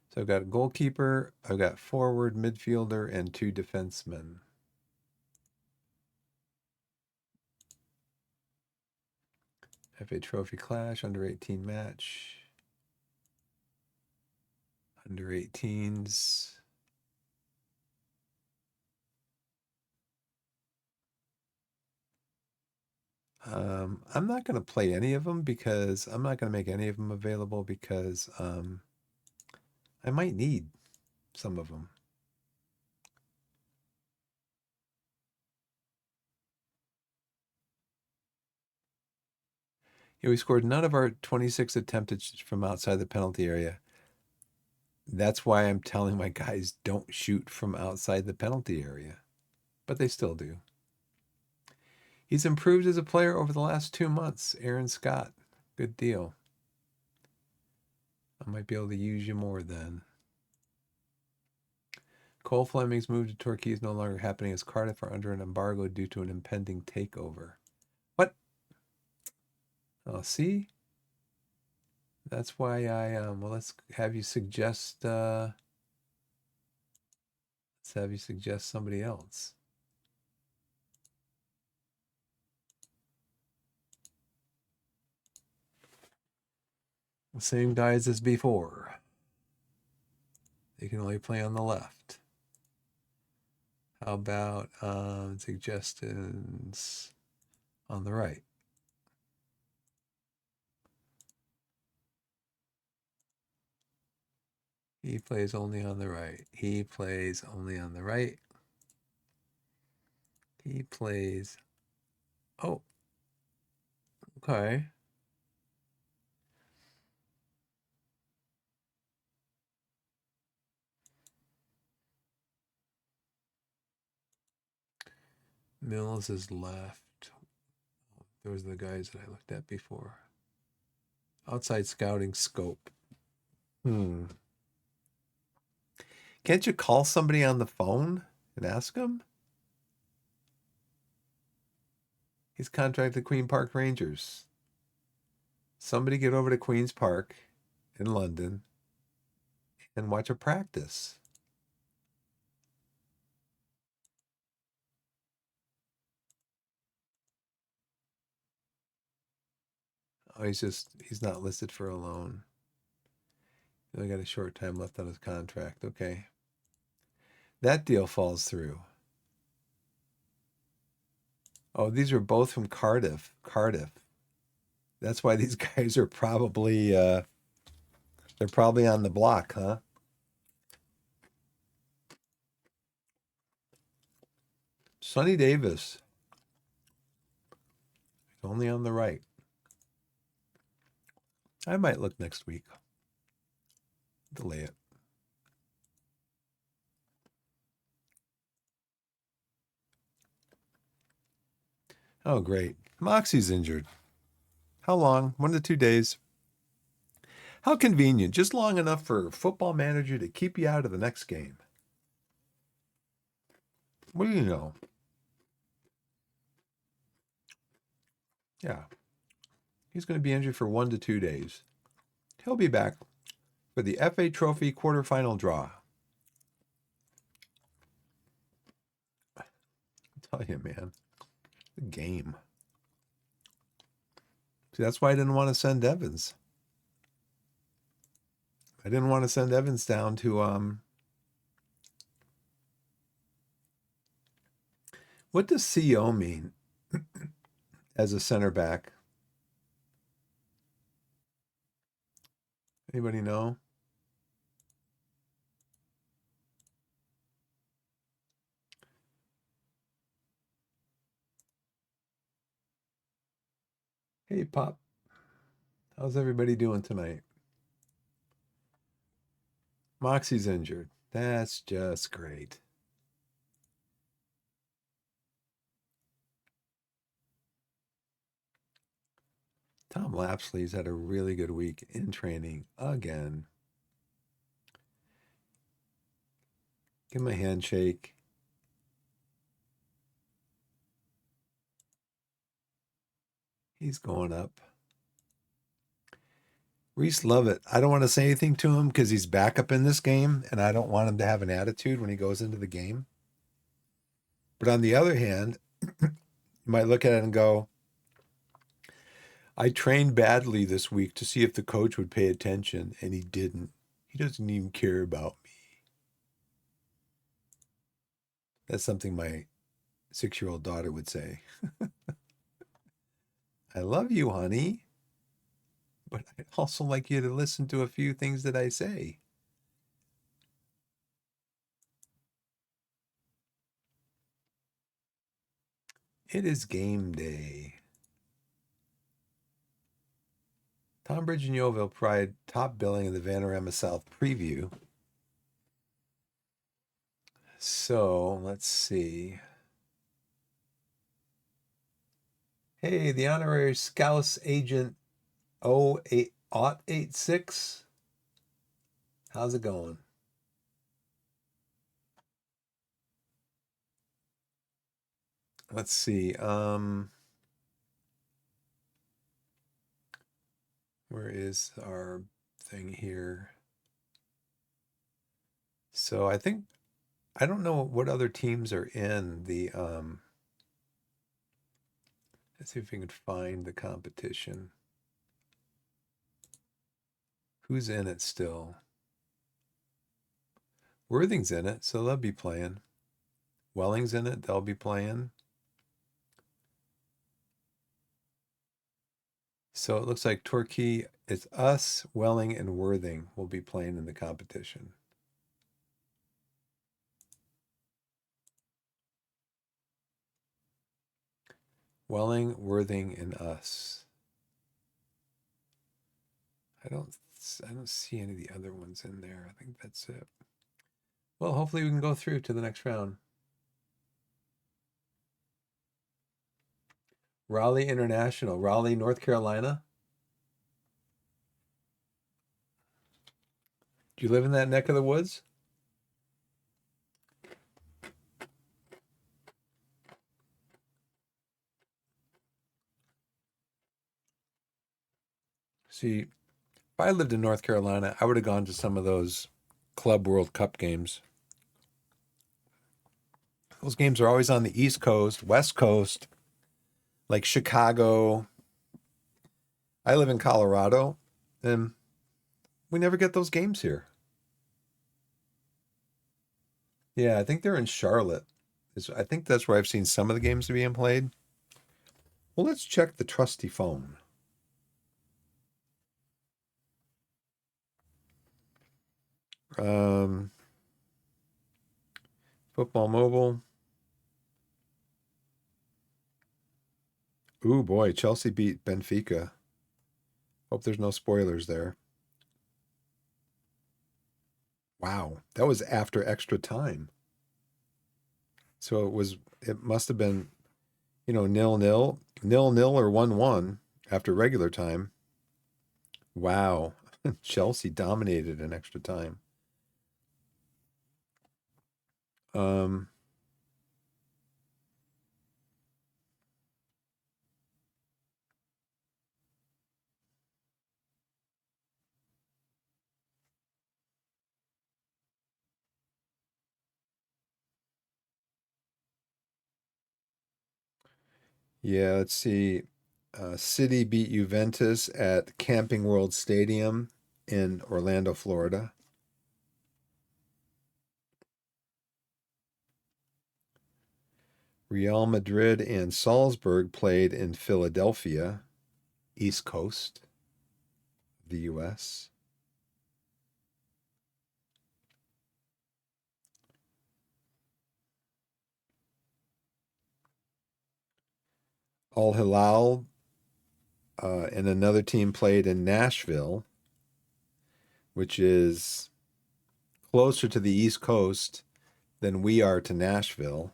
So I've got a goalkeeper, I've got forward, midfielder, and 2 defensemen. FA Trophy Clash, under 18 match. Under 18s. I'm not going to play any of them because I'm not going to make any of them available because I might need some of them. Yeah, we scored none of our 26 attempted from outside the penalty area. That's why I'm telling my guys don't shoot from outside the penalty area, but they still do. He's improved as a player over the last 2 months. Aaron Scott, good deal. I might be able to use you more then. Cole Fleming's move to Torquay is no longer happening as Cardiff are under an embargo due to an impending takeover. What? Oh, see? That's why well, let's have you suggest somebody else. The same guys as before. They can only play on the left. How about suggestions on the right? He plays only on the right. He plays only on the right. He plays. Oh, okay. Mills is left. Those are the guys that I looked at before. Outside scouting scope. Can't you call somebody on the phone and ask them? He's contracted Queen Park Rangers. Somebody get over to Queen's Park in London and watch a practice. Oh, he's not listed for a loan. He only got a short time left on his contract. Okay. That deal falls through. Oh, these are both from Cardiff. Cardiff. That's why these guys are probably they're probably on the block, huh? Sonny Davis. Only on the right. I might look next week. Delay it. Oh, great. Moxie's injured. How long? 1 to 2 days. How convenient. Just long enough for Football Manager to keep you out of the next game. What do you know? Yeah. He's going to be injured for 1 to 2 days. He'll be back for the FA Trophy quarterfinal draw. I tell you, man. The game. See, that's why I didn't want to send Evans. I didn't want to send Evans down to What does CO mean as a center back? Anybody know? Hey, Pop. How's everybody doing tonight? Moxie's injured. That's just great. Tom Lapsley's had a really good week in training again. Give him a handshake. He's going up. Reese Lovett. I don't want to say anything to him because he's backup in this game, and I don't want him to have an attitude when he goes into the game. But on the other hand, you might look at it and go, I trained badly this week to see if the coach would pay attention, and he didn't. He doesn't even care about me. That's something my 6-year-old daughter would say. I love you, honey, but I'd also like you to listen to a few things that I say. It is game day. Tonbridge and Yeovil provide top billing in the Vanarama South preview. So let's see. Hey, the honorary Scouse agent 086. How's it going? Let's see. Where is our thing here? So I think I don't know what other teams are in the let's see if we can find the competition. Who's in it still? Worthing's in it, so they'll be playing. Welling's in it, they'll be playing. So it looks like Torquay, it's us, Welling, and Worthing will be playing in the competition. Welling, Worthing, and us. I don't see any of the other ones in there. I think that's it. Well, hopefully we can go through to the next round. Raleigh International, Raleigh, North Carolina. Do you live in that neck of the woods? See, if I lived in North Carolina, I would have gone to some of those Club World Cup games. Those games are always on the East Coast, West Coast, like Chicago. I live in Colorado, and we never get those games here. Yeah, I think they're in Charlotte. I think that's where I've seen some of the games being played. Well, let's check the trusty phone. Um, Football Mobile. Ooh, boy, Chelsea beat Benfica. Hope there's no spoilers there. Wow, that was after extra time. So it must have been, 0-0, 0-0 or 1-1 after regular time. Wow. Chelsea dominated in extra time. Um, yeah, let's see. City beat Juventus at Camping World Stadium in Orlando, Florida. Real Madrid and Salzburg played in Philadelphia, East Coast, the U.S. Al Hilal and another team played in Nashville, which is closer to the East Coast than we are to Nashville.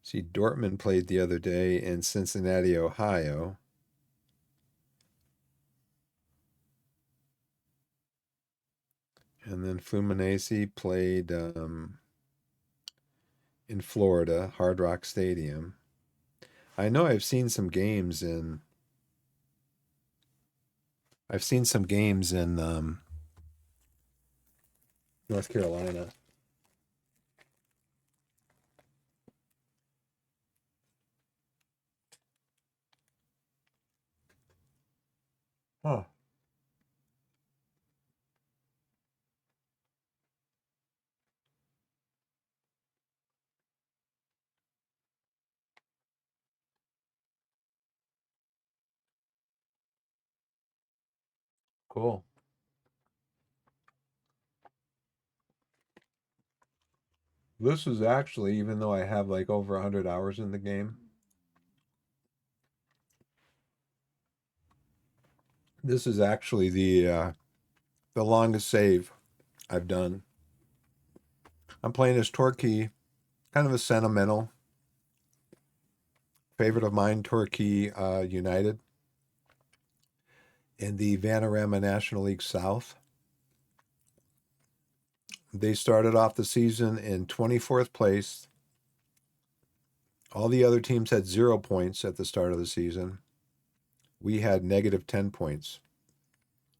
See, Dortmund played the other day in Cincinnati, Ohio. And then Fluminense played in Florida, Hard Rock Stadium. I know I've seen some games in North Carolina. Huh. Cool. This is actually, even though I have like over 100 hours in the game, this is actually the longest save I've done. I'm playing as Torquay, kind of a sentimental favorite of mine, Torquay United in the Vanarama National League South. They started off the season in 24th place. All the other teams had 0 points at the start of the season. We had negative 10 points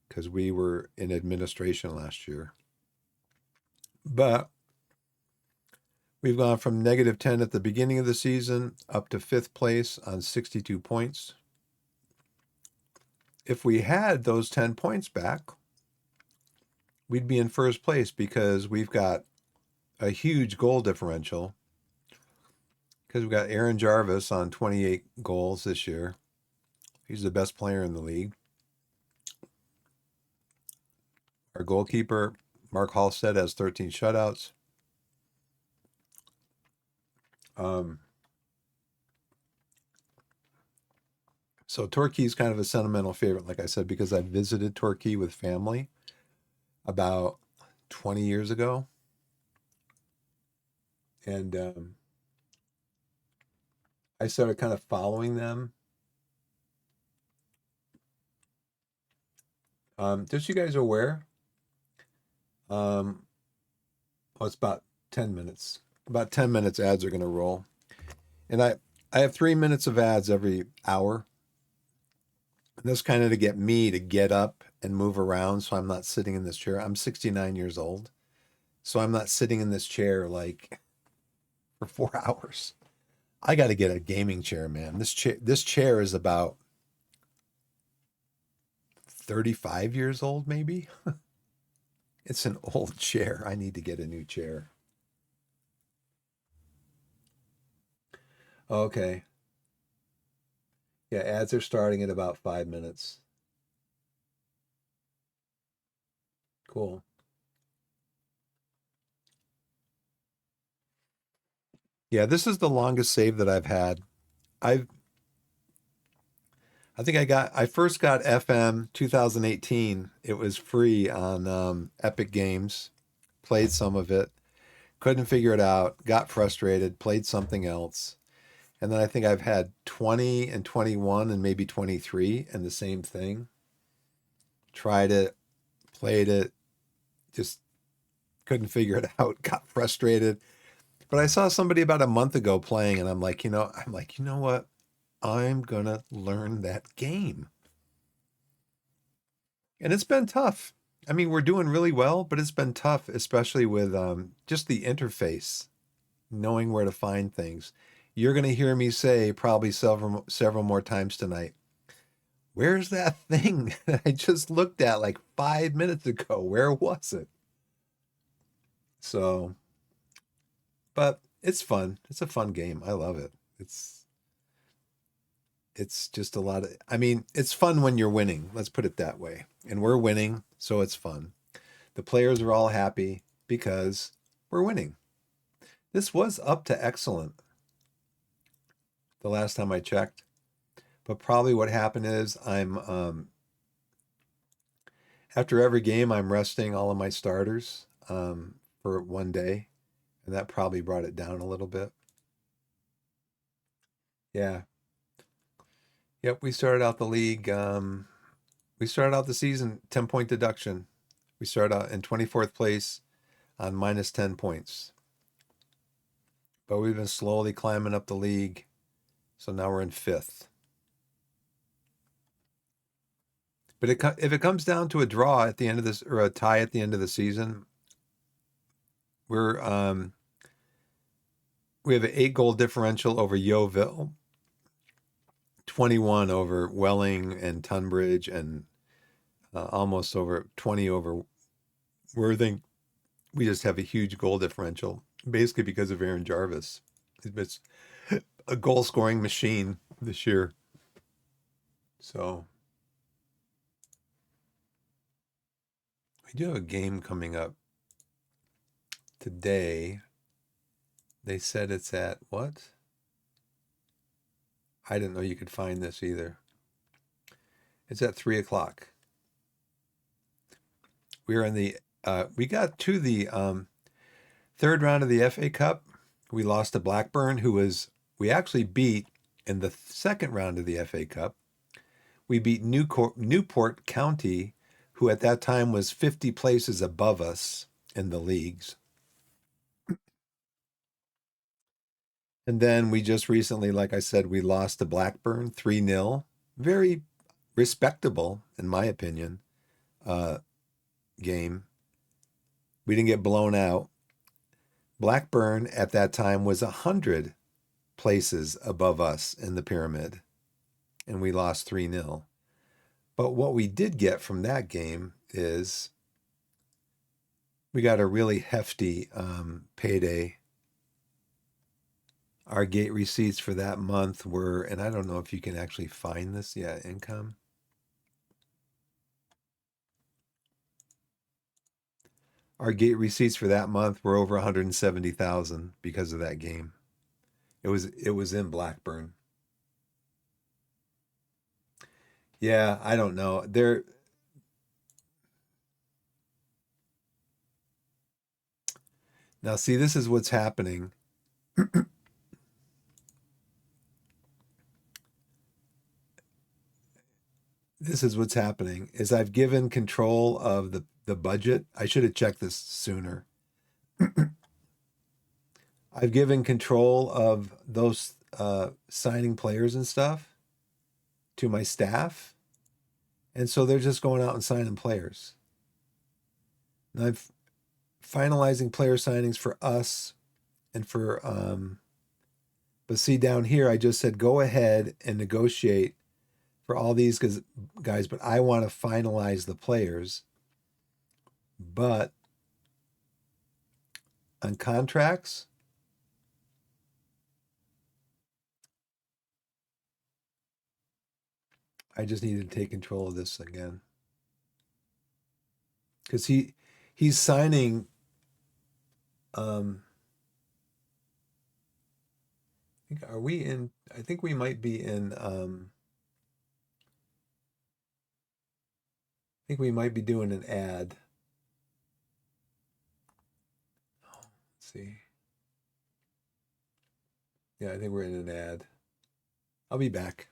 because we were in administration last year. But we've gone from negative 10 at the beginning of the season up to 5th place on 62 points. If we had those 10 points back, we'd be in first place because we've got a huge goal differential because we've got Aaron Jarvis on 28 goals this year. He's the best player in the league. Our goalkeeper, Mark Halstead, has 13 shutouts. So Torquay's kind of a sentimental favorite, like I said, because I visited Torquay with family about 20 years ago. And I started kind of following them. Just so you guys are aware, it's about 10 minutes. About 10 minutes ads are going to roll. And I have 3 minutes of ads every hour. And that's kind of to get me to get up and move around so I'm not sitting in this chair. I'm 69 years old. So I'm not sitting in this chair like for 4 hours. I got to get a gaming chair, man. This chair is about 35 years old, maybe. It's an old chair. I need to get a new chair. Okay. Yeah, ads are starting at about 5 minutes. Cool. Yeah, this is the longest save that I've had. I've I think I first got FM 2018. It was free on Epic Games. Played some of it. Couldn't figure it out. Got frustrated. Played something else. And then I think I've had 20 and 21 and maybe 23 and the same thing. Tried it, played it, just couldn't figure it out. Got frustrated. But I saw somebody about a month ago playing and I'm like, you know what? I'm gonna learn that game. And it's been tough. I mean, we're doing really well, but it's been tough, especially with just the interface, knowing where to find things. you're going to hear me say probably several more times tonight. Where's that thing that I just looked at like 5 minutes ago? Where was it? So, but it's fun. It's a fun game. I love it. It's just a lot of, I mean, it's fun when you're winning. Let's put it that way. And we're winning, so it's fun. The players are all happy because we're winning. This was up to excellent the last time I checked. But probably what happened is I'm after every game I'm resting all of my starters for one day, and that probably brought it down a little bit. Yeah. Yep, we started out the league. We started out the season 10-point deduction. We started out in 24th place on minus 10 points. But we've been slowly climbing up the league. So now we're in 5th. But if it comes down to a draw at the end of this or a tie at the end of the season, we're we have an 8-goal differential over Yeovil, 21 over Welling and Tunbridge, and almost over 20 over Worthing. We just have a huge goal differential, basically because of Aaron Jarvis. It's a goal scoring machine this year. So we do have a game coming up today. They said it's at what? I didn't know you could find this either. It's at 3 o'clock. We're in the we got to the third round of the FA Cup. We lost to Blackburn, we actually beat in the second round of the FA Cup. We beat Newport County, who at that time was 50 places above us in the leagues. And then we just recently, like I said, we lost to Blackburn 3-0. Very respectable, in my opinion, game. We didn't get blown out. Blackburn at that time was 100 places above us in the pyramid, and we lost 3-0. But what we did get from that game is we got a really hefty payday. Our gate receipts for that month were, and I don't know if you can actually find this yet, income. Our gate receipts for that month were over 170,000 because of that game. It was in Blackburn. Yeah, I don't know. Now see, this is what's happening. This is what's happening is I've given control of the budget. I should have checked this sooner. I've given control of those signing players and stuff to my staff. And so they're just going out and signing players. And I'm finalizing player signings for us and for but see down here I just said go ahead and negotiate for all these guys, but I want to finalize the players. But on contracts, I just need to take control of this again. Because he's signing are we in I think we might be in I think we might be doing an ad. Oh, let's see. Yeah, I think we're in an ad. I'll be back.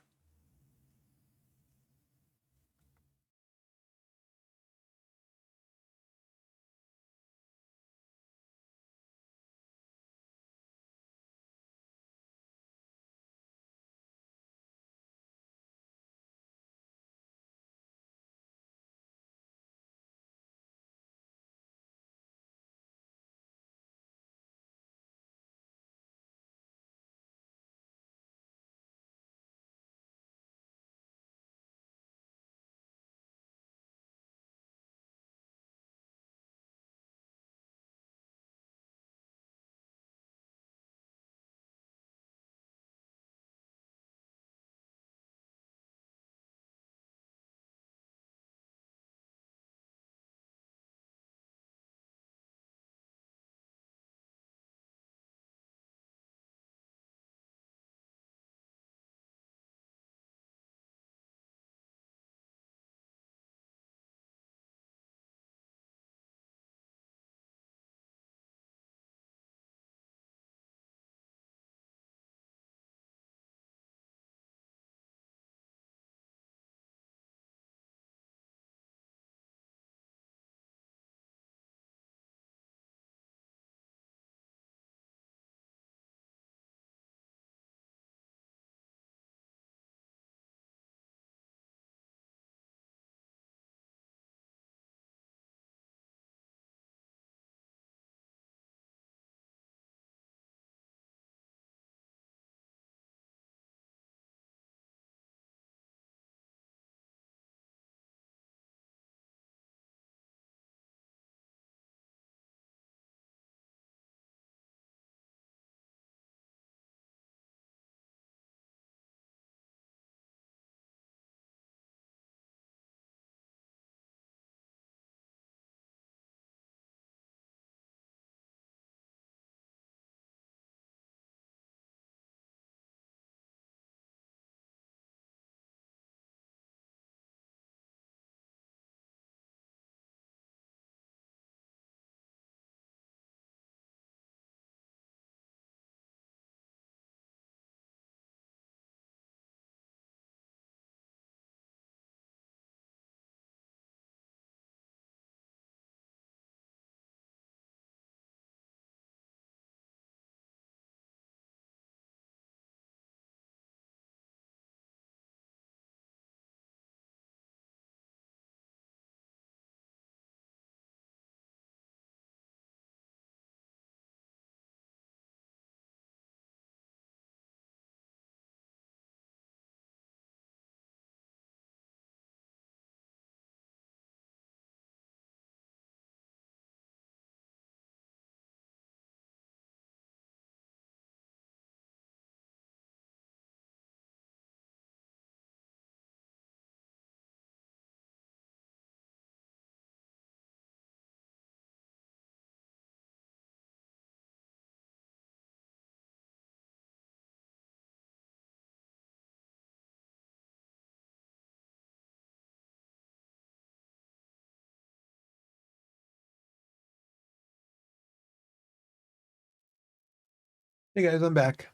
Hey guys, I'm back.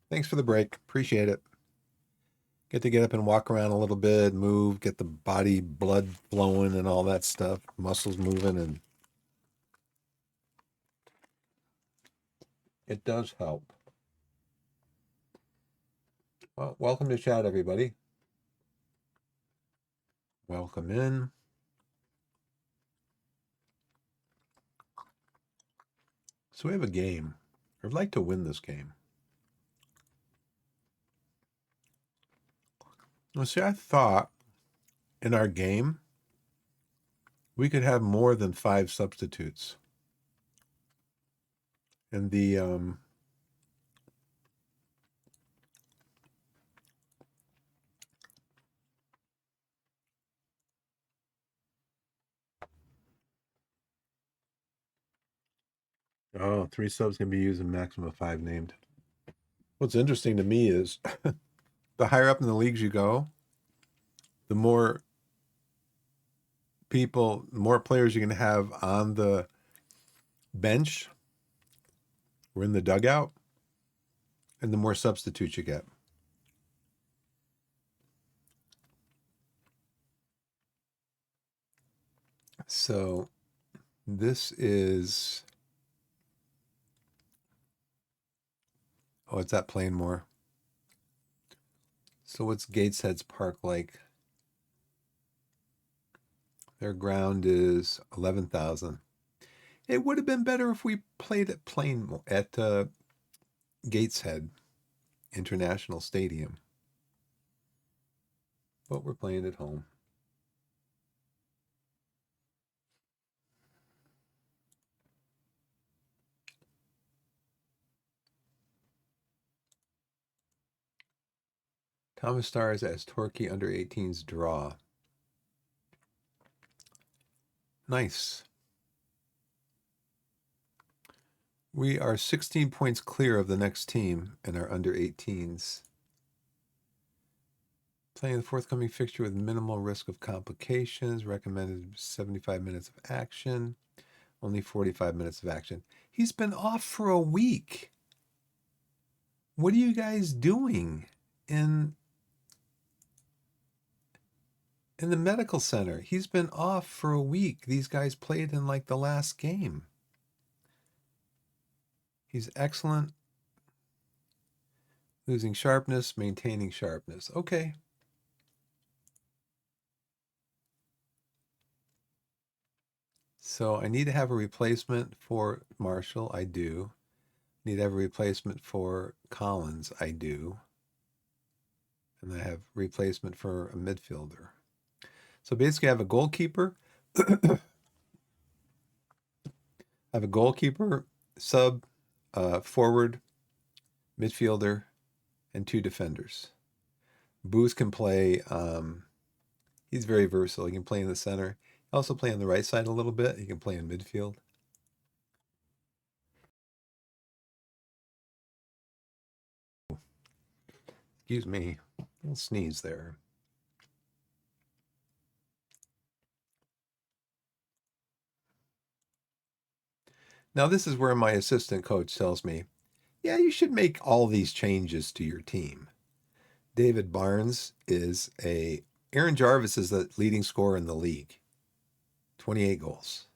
Thanks for the break. Appreciate it. Get to get up and walk around a little bit, move, get the body blood flowing and all that stuff, muscles moving, and it does help. Well, welcome to chat, everybody. Welcome in. So we have a game. I'd like to win this game. Well, see, I thought in our game we could have more than 5 substitutes. And the oh, 3 subs can be used in maximum of 5 named. What's interesting to me is the higher up in the leagues you go, the more more players you're going to have on the bench or in the dugout, and the more substitutes you get. So this is, oh, it's at Plainmore. So what's Gateshead's Park like? Their ground is 11,000. It would have been better if we played at Gateshead International Stadium, but we're playing at home. Thomas Stars as Torquay under 18s draw. Nice. We are 16 points clear of the next team in our under 18s. Playing the forthcoming fixture with minimal risk of complications. Recommended 75 minutes of action. Only 45 minutes of action. He's been off for a week. What are you guys doing in the medical center? He's been off for a week. These guys played in like the last game. He's excellent. Losing sharpness, maintaining sharpness. Okay. So I need to have a replacement for Marshall. I do. Need to have a replacement for Collins. I do. And I have replacement for a midfielder. So basically I have a goalkeeper. I have a goalkeeper, sub, forward, midfielder, and 2 defenders. Booth can play, he's very versatile. He can play in the center. He also play on the right side a little bit. He can play in midfield. Excuse me, a little sneeze there. Now this is where my assistant coach tells me, yeah, you should make all these changes to your team. David Barnes is Aaron Jarvis is the leading scorer in the league. 28 goals.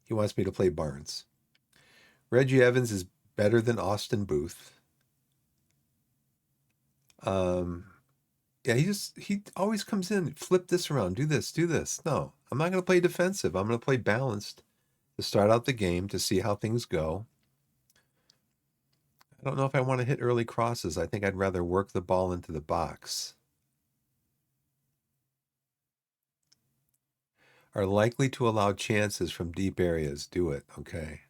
He wants me to play Barnes. Reggie Evans is better than Austin Booth. Yeah, he always comes in, flip this around, do this, do this. No, I'm not going to play defensive. I'm going to play balanced to start out the game to see how things go. I don't know if I want to hit early crosses. I think I'd rather work the ball into the box. Are likely to allow chances from deep areas. Do it. Okay.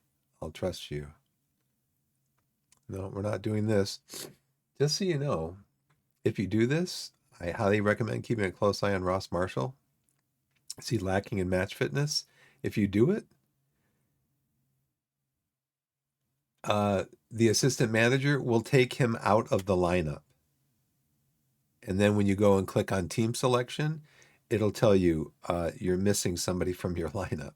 I'll trust you. No, we're not doing this. Just so you know, if you do this, I highly recommend keeping a close eye on Ross Marshall. Is he lacking in match fitness? If you do it, the assistant manager will take him out of the lineup. And then when you go and click on team selection, it'll tell you you're missing somebody from your lineup.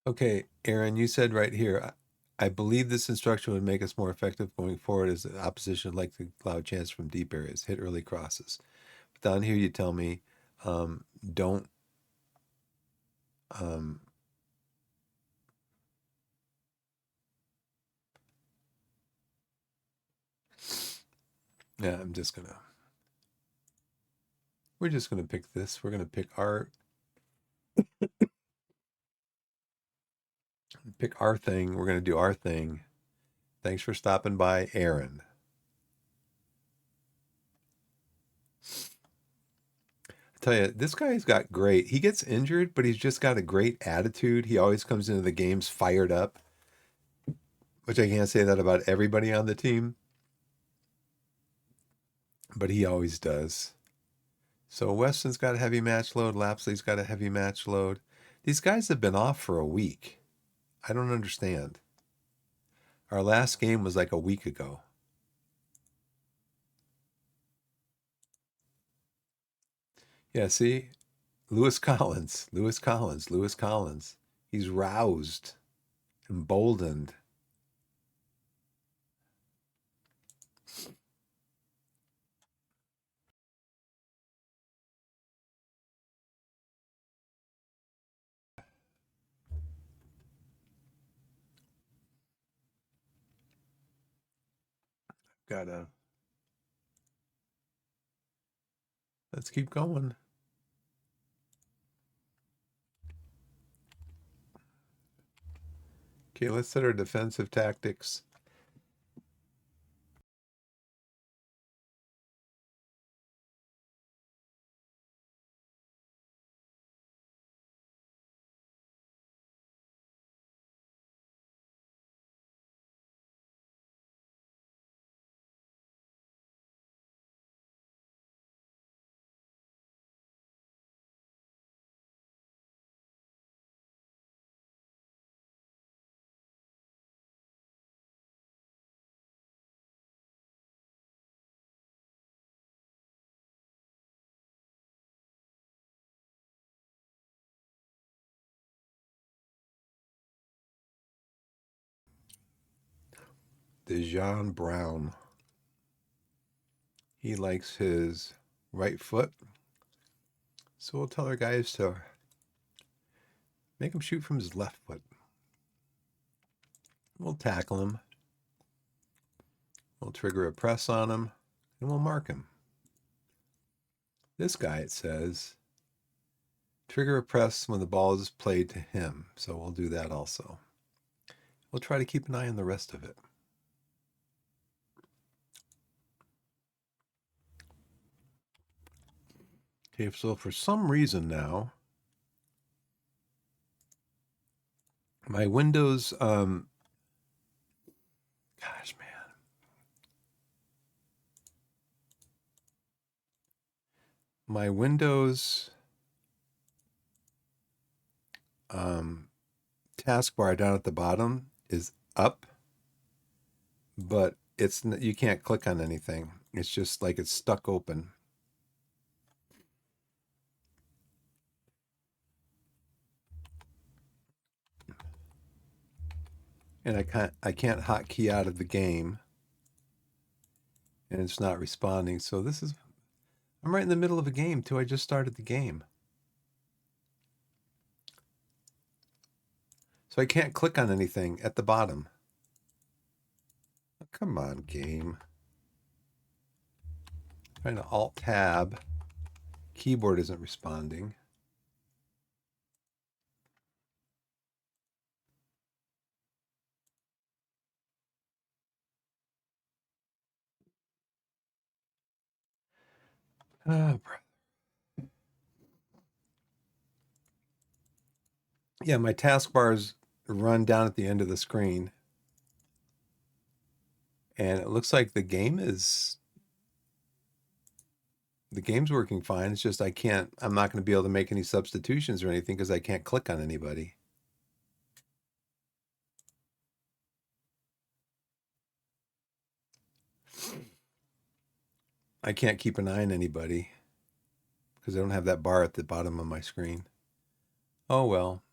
Okay, Aaron, you said right here, I believe this instruction would make us more effective going forward as the opposition would like to allow a chance from deep areas, hit early crosses. But down here, you tell me, don't, um, yeah, we're just gonna pick this. We're gonna pick our thing. We're gonna do our thing. Thanks for stopping by, Aaron. I tell you, this guy's got great. He gets injured, but he's just got a great attitude. He always comes into the games fired up, which I can't say that about everybody on the team, but he always does. So Weston's got a heavy match load. Lapsley's got a heavy match load. These guys have been off for a week. I don't understand. Our last game was like a week ago. Yeah, see? Lewis Collins, Lewis Collins, Lewis Collins. He's roused, emboldened. Gotta, let's keep going. Okay, let's set our defensive tactics. Dejan Brown. He likes his right foot. So we'll tell our guys to make him shoot from his left foot. We'll tackle him. We'll trigger a press on him, and we'll mark him. This guy, it says, trigger a press when the ball is played to him. So we'll do that also. We'll try to keep an eye on the rest of it. Okay, so for some reason now, my Windows, gosh, man. My Windows taskbar down at the bottom is up, but you can't click on anything. It's just like it's stuck open. And I can't hotkey out of the game, and it's not responding. So I'm right in the middle of a game too. I just started the game. So I can't click on anything at the bottom. Oh, come on, game. Trying to alt tab. Keyboard isn't responding. Oh, yeah, my taskbars run down at the end of the screen, and it looks like the game's working fine. It's just I'm not going to be able to make any substitutions or anything because I can't click on anybody. I can't keep an eye on anybody because I don't have that bar at the bottom of my screen. Oh well.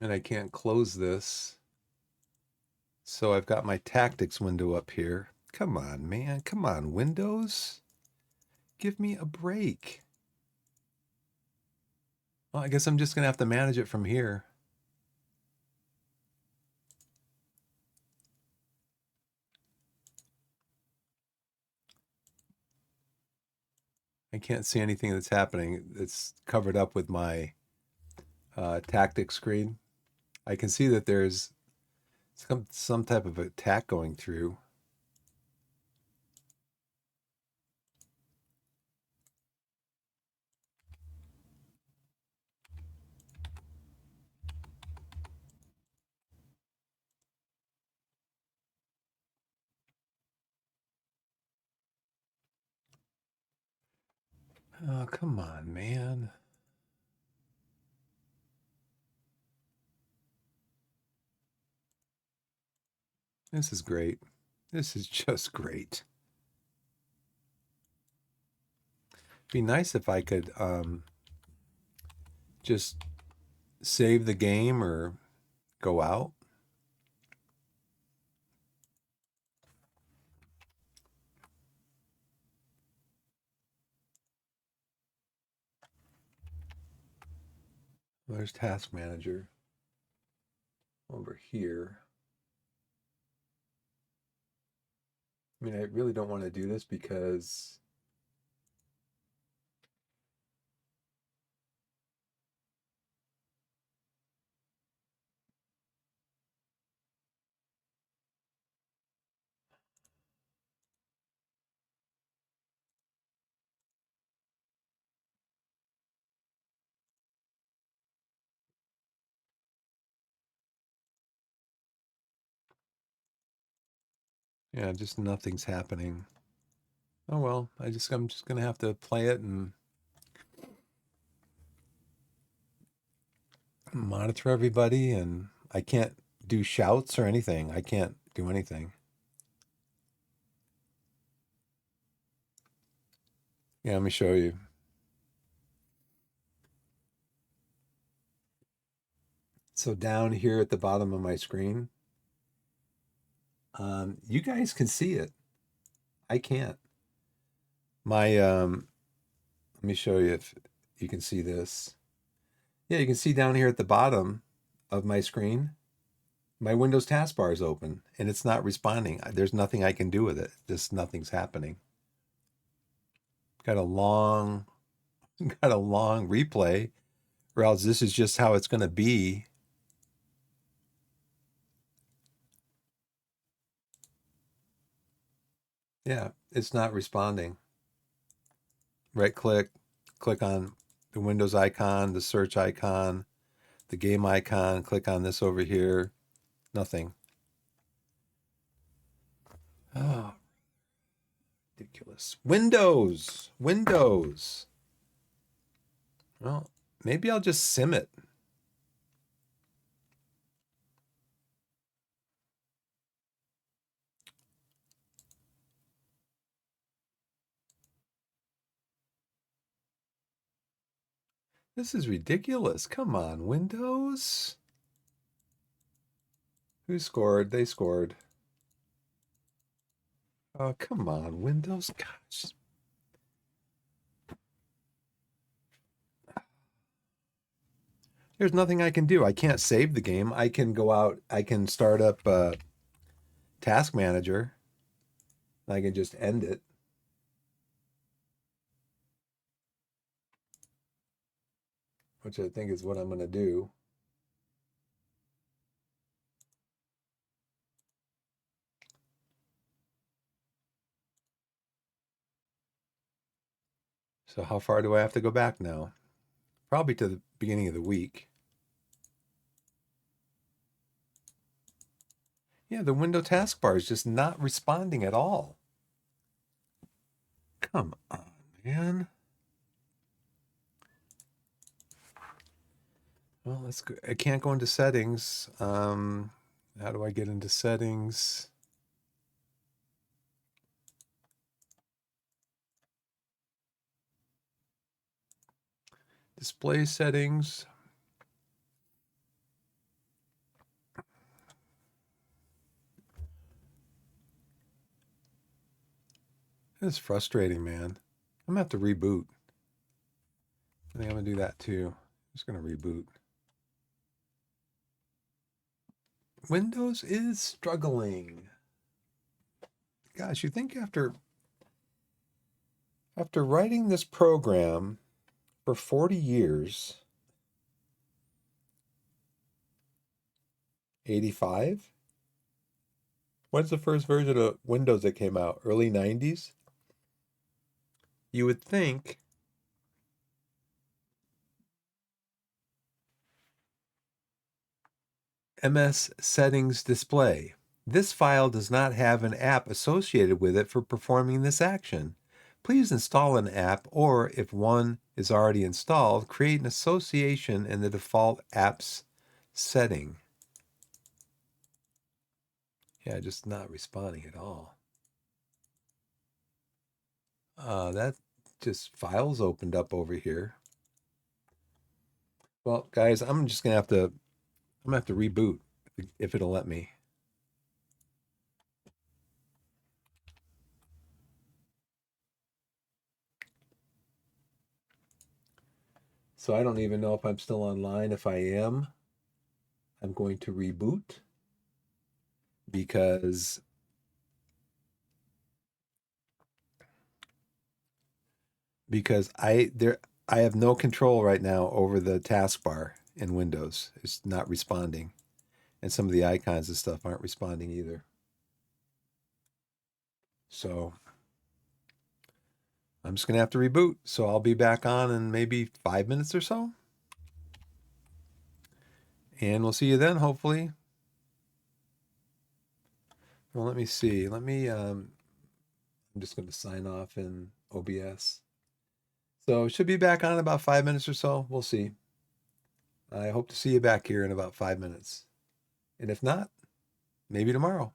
and I can't close this. So I've got my tactics window up here. Come on, man. Come on, Windows. Give me a break. Well, I guess I'm just going to have to manage it from here. I can't see anything that's happening. It's covered up with my tactics screen. I can see that there's some type of attack going through. Oh, come on, man. This is great. This is just great. It'd be nice if I could just save the game or go out. There's Task Manager over here. I mean, I really don't want to do this because yeah, just nothing's happening. Oh well, I'm just gonna have to play it and monitor everybody, and I can't do shouts or anything. I can't do anything. Yeah, let me show you. So down here at the bottom of my screen, you guys can see it. I can't. My let me show you if you can see this. Yeah, you can see down here at the bottom of my screen, my Windows taskbar is open and it's not responding. There's nothing I can do with it. Just nothing's happening. Got a long, got a long replay, or else this is just how it's going to be. Yeah, it's not responding. Right click, click on the Windows icon, the search icon, the game icon, click on this over here. Nothing. Oh, ridiculous. Windows, Windows. Well, maybe I'll just sim it. This is ridiculous. Come on, Windows. Who scored? They scored. Oh, come on, Windows. Gosh. There's nothing I can do. I can't save the game. I can go out. I can start up Task Manager. I can just end it. Which I think is what I'm going to do. So how far do I have to go back now? Probably to the beginning of the week. Yeah, the window taskbar is just not responding at all. Come on, man. Well, let's go. I can't go into settings. How do I get into settings? Display settings. It's frustrating, man. I'm gonna have to reboot. I think I'm gonna do that too. I'm just gonna reboot. Windows is struggling. Gosh, you think after writing this program for 40 years, 85? When's the first version of Windows that came out? Early 90s? You would think MS settings display. This file does not have an app associated with it for performing this action. Please install an app, or if one is already installed, create an association in the default apps setting. Yeah, just not responding at all. That just files opened up over here. Well, guys, I'm gonna have to reboot if it'll let me. So I don't even know if I'm still online. If I am, I'm going to reboot because I have no control right now over the taskbar in Windows. It's not responding. And some of the icons and stuff aren't responding either. So I'm just gonna have to reboot. So I'll be back on in maybe 5 minutes or so. And we'll see you then, hopefully. Well, let me see. I'm just going to sign off in OBS. So should be back on in about 5 minutes or so. We'll see. I hope to see you back here in about 5 minutes. And if not, maybe tomorrow.